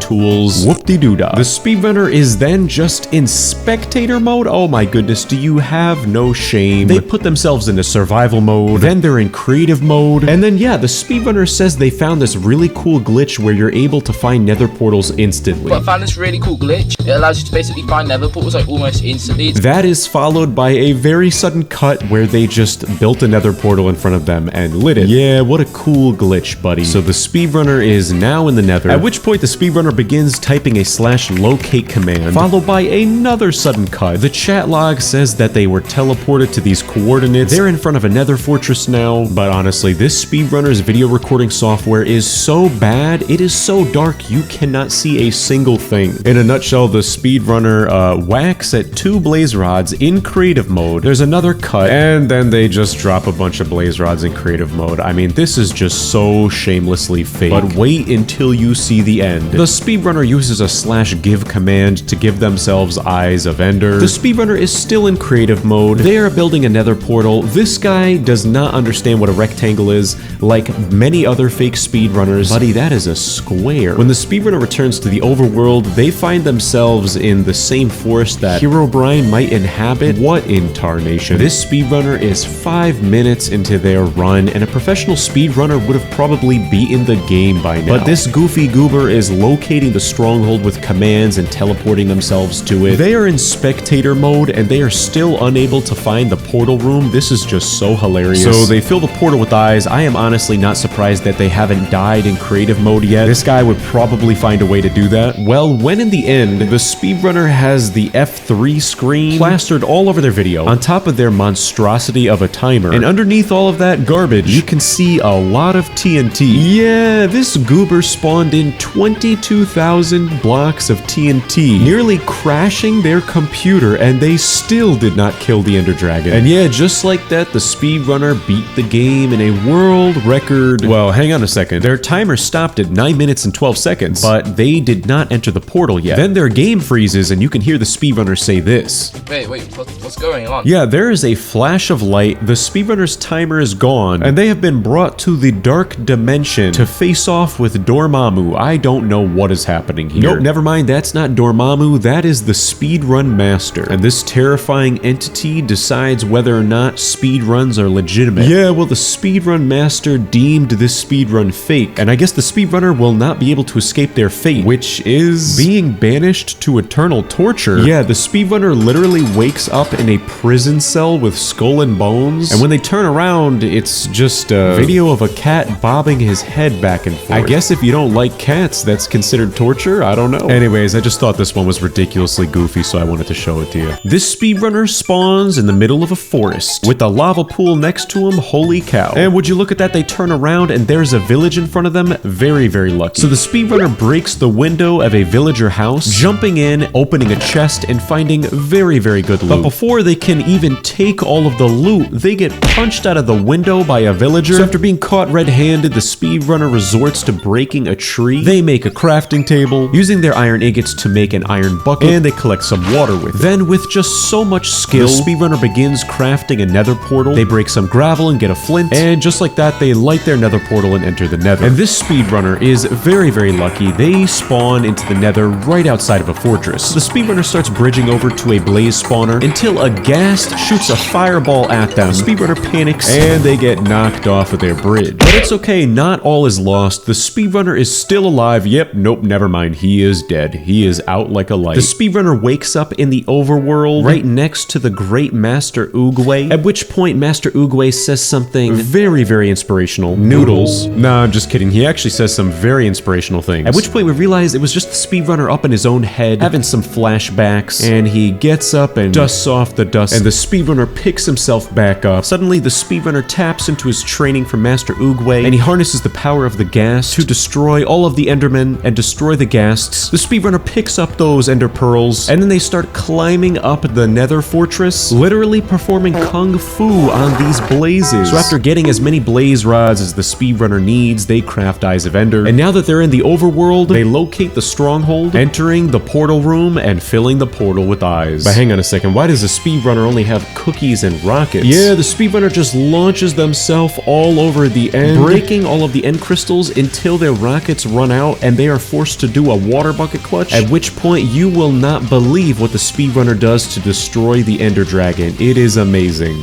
tools, whoop-de-doo-dah. The speedrunner is then just in spectator mode. Oh my goodness, do you have no shame? They put themselves into survival mode, then they're in creative mode, and then yeah, the speedrunner says they found this really cool glitch where you're able to find nether portals instantly. But I found this really cool glitch. It allows you to basically find nether portals like almost instantly. That is followed by a very sudden cut where they just built a nether portal in front of them and lit it. Yeah, what a cool glitch, buddy. So the speedrunner is now in the nether, at which point the speedrunner begins typing a /locate command, followed by another sudden cut. The chat log says that they were teleported to these coordinates. They're in front of a nether fortress now, but honestly, this speedrunner's video recording software is so bad, it is so dark, you cannot see a single thing. In a nutshell, the speedrunner whacks at 2 blaze rods in creative mode. There's another cut, and then they just drop a bunch of blaze rods in creative mode. I mean, this is just so shamelessly fake. But wait until you see the end. The speedrunner uses a /give command to give themselves eyes of ender. The speedrunner is still in creative mode. They are building a nether portal. This guy does not understand what a rectangle is, like many other fake speedrunners. Buddy, that is a square. When the speedrunner returns to the overworld, they find themselves in the same forest that Herobrine might inhabit. What in tarnation? This speedrunner is 5 minutes into their run, and a professional speedrunner would have probably beaten the game by now. But this goofy goober is locating the stronghold with commands and teleporting themselves to it. They are in spectator mode, and they are still unable to find the portal room. This is just so hilarious. So they fill the portal with eyes. I am honestly not surprised that they haven't died in creative mode yet. This guy would probably find a way to do that. Well, when in the end, the speedrunner has the F3 screen plastered all over their video, on top of their monstrosity of a timer. And underneath all of that garbage, you can see a lot of TNT. Yeah, this goober spawned in 22,000 blocks of TNT, nearly crashing their computer, and they still did not kill the Ender Dragon. And yeah, just like that, the speedrunner beat the game in a world record. Well, hang on a second. Their timer stopped at 9 minutes and 12 seconds, but they did not enter the portal yet. Then their game freezes, and you can hear the speedrunner say this. Wait, what's going on? Yeah, there is a flash of light. The speedrunner's timer is gone, and they have been brought to the dark dimension to face off with Dormammu. I don't know what is happening here. Nope, never mind. That's not Dormammu. That is the speedrun master. And this terrifying entity decides whether or not speedruns are legitimate. Yeah, well, the speedrun master deemed this speedrun fake, and I guess the speedrunner will not be able to escape their fate, which is being banished to eternal torture. Yeah, the speedrunner literally wakes up in a prison cell with skull and bones, and when they turn around, it's just a video of a cat bobbing his head back and forth. I guess if you don't like cats, that's considered torture? I don't know. Anyways, I just thought this one was ridiculously goofy, so I wanted to show it to you. This speedrunner spawns in the middle of a forest with a lava pool next to him. Holy cow. And would you look at that, they turn around and there's a village in front of them. Very, very lucky. So the speedrunner breaks the window of a villager house, jumping in, opening a chest, and finding very, very good loot. But before they can even take all of the loot, they get punched out of the window tornado by a villager. So after being caught red-handed, the speedrunner resorts to breaking a tree. They make a crafting table, using their iron ingots to make an iron bucket, and they collect some water with it. Then, with just so much skill, the speedrunner begins crafting a nether portal. They break some gravel and get a flint, and just like that, they light their nether portal and enter the nether. And this speedrunner is very, very lucky. They spawn into the nether right outside of a fortress. The speedrunner starts bridging over to a blaze spawner until a ghast shoots a fireball at them. The speedrunner panics, and they get knocked off of their bridge. But it's okay, not all is lost. The speedrunner is still alive. Yep, nope, never mind. He is dead. He is out like a light. The speedrunner wakes up in the overworld right next to the great Master Oogway, at which point Master Oogway says something very, very inspirational. Noodles. Nah, I'm just kidding. He actually says some very inspirational things. At which point we realize it was just the speedrunner up in his own head, having some flashbacks, and he gets up and dusts off the dust, and the speedrunner picks himself back up. Suddenly, the speedrunner taps into his training from Master Oogway, and he harnesses the power of the ghast to destroy all of the Endermen and destroy the ghasts. The speedrunner picks up those Ender Pearls, and then they start climbing up the Nether Fortress, literally performing Kung Fu on these blazes. So after getting as many blaze rods as the speedrunner needs, they craft Eyes of Ender. And now that they're in the overworld, they locate the stronghold, entering the portal room and filling the portal with eyes. But hang on a second, why does the speedrunner only have cookies and rockets? Yeah, the speedrunner just launches themselves all over the end, breaking all of the end crystals until their rockets run out and they are forced to do a water bucket clutch, at which point you will not believe what the speedrunner does to destroy the Ender Dragon. It is amazing.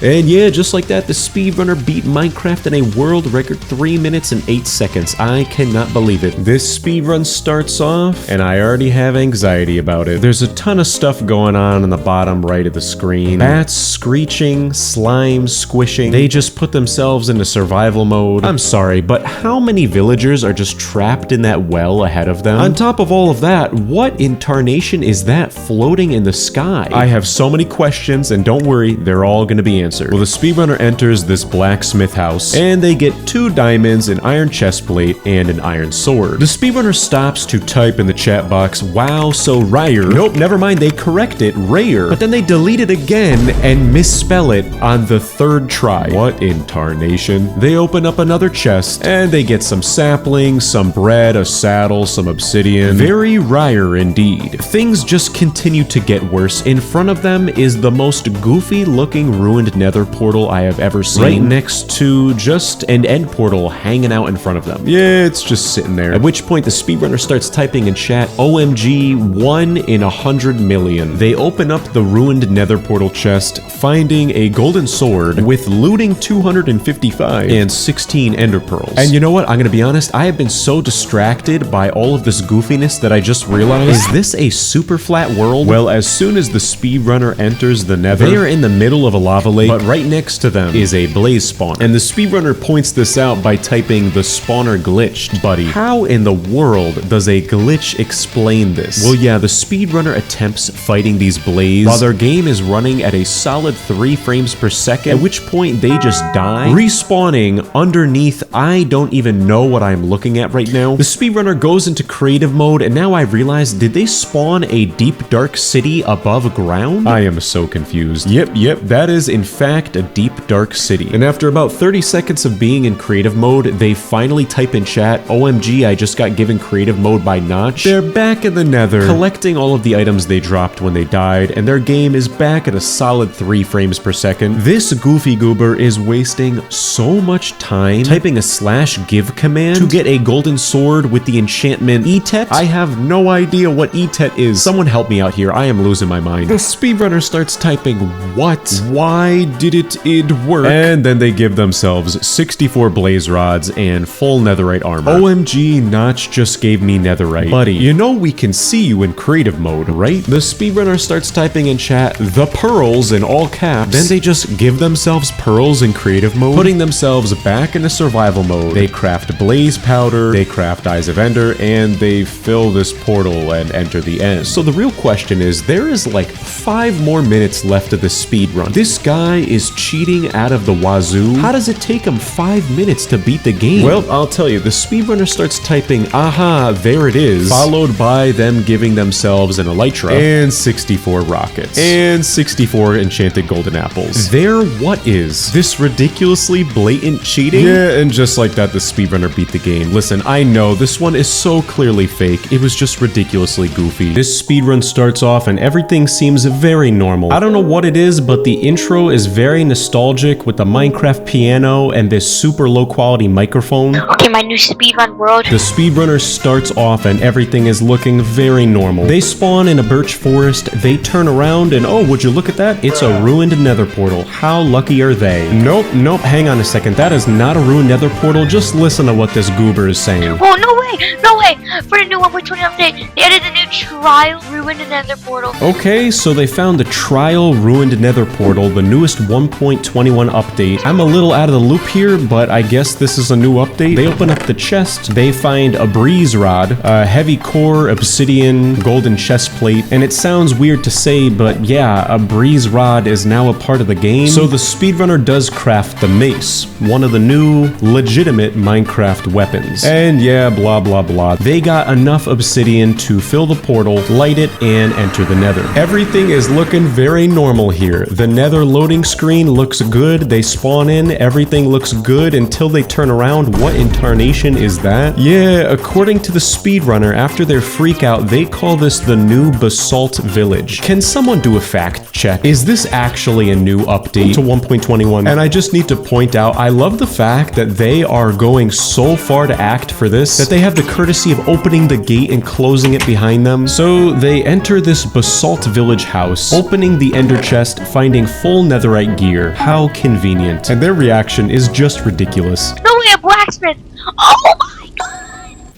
And yeah, just like that, the speedrunner beat Minecraft in a world record 3 minutes and 8 seconds. I cannot believe it. This speedrun starts off, and I already have anxiety about it. There's a ton of stuff going on the bottom right of the screen. Bats screeching, slime squishing. They just put themselves into survival mode. I'm sorry, but how many villagers are just trapped in that well ahead of them? On top of all of that, what in tarnation is that floating in the sky? I have so many questions, and don't worry, they're all gonna be answered. Well, the speedrunner enters this blacksmith house, and they get 2 diamonds, an iron chestplate, and an iron sword. The speedrunner stops to type in the chat box, "Wow, so rare." Nope, never mind, they correct it, rare. But then they delete it again and misspell it on the 3rd try. What in tarnation? They open up another chest, and they get some saplings, some bread, a saddle, some obsidian. Very rare indeed. Things just continue to get worse. In front of them is the most goofy-looking ruined nether portal I have ever seen, right next to just an end portal hanging out in front of them. Yeah, it's just sitting there. At which point the speedrunner starts typing in chat, OMG, 1 in 100 million. They open up the ruined nether portal chest, finding a golden sword with looting 255 and 16 ender pearls. And you know what? I'm gonna be honest, I have been so distracted by all of this goofiness that I just realized, is this a super flat world? Well, as soon as the speedrunner enters the nether, they are in the middle of a lava lake, but right next to them is a blaze spawner. And the speedrunner points this out by typing the spawner glitched. Buddy, how in the world does a glitch explain this? Well, yeah, the speedrunner attempts fighting these blazes while their game is running at a solid 3 frames per second, at which point they just die, respawning underneath I don't even know what I'm looking at right now. The speedrunner goes into creative mode, and now I realize, did they spawn a deep dark city above ground? I am so confused. Yep, that is in fact a deep dark city. And after about 30 seconds of being in creative mode, they finally type in chat, OMG, I just got given creative mode by Notch. They're back in the nether, collecting all of the items they dropped when they died, and their game is back at a solid 3 frames per second. This goofy goober is wasting so much time typing a /give command to get a golden sword with the enchantment Etet. I have no idea what Etet is. Someone help me out here. I am losing my mind. The speedrunner starts typing, what? Why did it work? And then they give themselves 64 blaze rods and full netherite armor. OMG, Notch just gave me netherite. Buddy, you know we can see you in creative mode, right? The speedrunner starts typing in chat, the pearls in all caps. Then they just give themselves pearls in creative mode, putting themselves back into survival mode. They craft blaze powder, they craft Eyes of Ender, and they fill this portal and enter the end. So the real question is, there is like 5 more minutes left of this speedrun. This guy guy is cheating out of the wazoo. How does it take him 5 minutes to beat the game? Well, I'll tell you, the speedrunner starts typing, aha, there it is, followed by them giving themselves an elytra, and 64 rockets, and 64 enchanted golden apples. There, what is? This ridiculously blatant cheating? Yeah, and just like that, the speedrunner beat the game. Listen, I know, this one is so clearly fake. It was just ridiculously goofy. This speedrun starts off and everything seems very normal. I don't know what it is, but the intro is very nostalgic with the Minecraft piano and this super low quality microphone. Okay, my new speedrun world. The speedrunner starts off and everything is looking very normal. They spawn in a birch forest, they turn around and oh, would you look at that? It's a ruined nether portal. How lucky are they? Nope, hang on a second. That is not a ruined nether portal. Just listen to what this goober is saying. Oh, no way, no way. For the new 1.20 update, they added a new trial ruined nether portal. Okay, so they found the trial ruined nether portal, the newest 1.21 update. I'm a little out of the loop here, but I guess this is a new update. They open up the chest, they find a breeze rod, a heavy core, obsidian, golden chest plate, and it sounds weird to say, but yeah, a breeze rod is now a part of the game. So the speedrunner does craft the mace, one of the new legitimate Minecraft weapons. And yeah, blah blah blah. They got enough obsidian to fill the portal, light it, and enter the nether. Everything is looking very normal here. The nether loading screen looks good. They spawn in, everything looks good until they turn around. What in tarnation is that? Yeah, according to the speedrunner, after their freak out, they call this the new Basalt Village. Can someone do a fact check? Is this actually a new update to 1.21? And I just need to point out, I love the fact that they are going so far to act for this, that they have the courtesy of opening the gate and closing it behind them. So they enter this Basalt Village house, opening the ender chest, finding full netherite gear. How convenient. And their reaction is just ridiculous. No way, a blacksmith. Oh my god.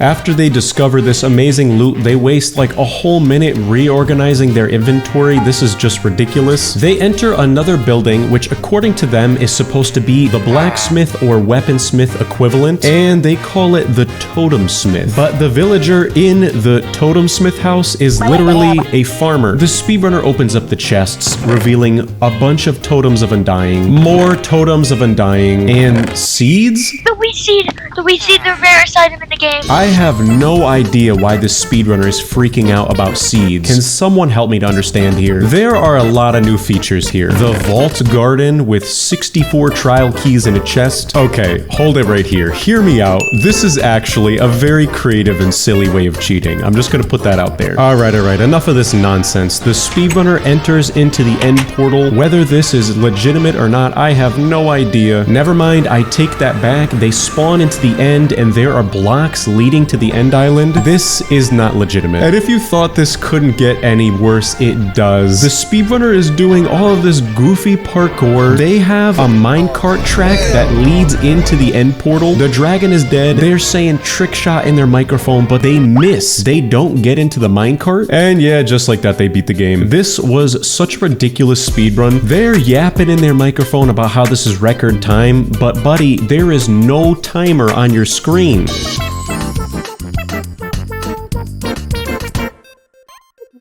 After they discover this amazing loot, they waste like a whole minute reorganizing their inventory. This is just ridiculous. They enter another building, which according to them is supposed to be the blacksmith or weaponsmith equivalent, and they call it the totem smith. But the villager in the totem smith house is literally a farmer. The speedrunner opens up the chests, revealing a bunch of totems of undying, more totems of undying, and seeds? The wheat seed, the rarest item in the game. I have no idea why this speedrunner is freaking out about seeds. Can someone help me to understand here? There are a lot of new features here. The vault garden with 64 trial keys in a chest. Okay, hold it right here. Hear me out. This is actually a very creative and silly way of cheating. I'm just gonna put that out there. Alright, enough of this nonsense. The speedrunner enters into the end portal. Whether this is legitimate or not, I have no idea. Never mind, I take that back. They spawn into the end and there are blocks leading to the end island. This is not legitimate. And if you thought this couldn't get any worse, it does. The speedrunner is doing all of this goofy parkour. They have a minecart track that leads into the end portal. The dragon is dead. They're saying trick shot in their microphone, but they miss. They don't get into the minecart. And yeah, just like that, they beat the game. This was such a ridiculous speedrun. They're yapping in their microphone about how this is record time, but buddy, there is no timer on your screen.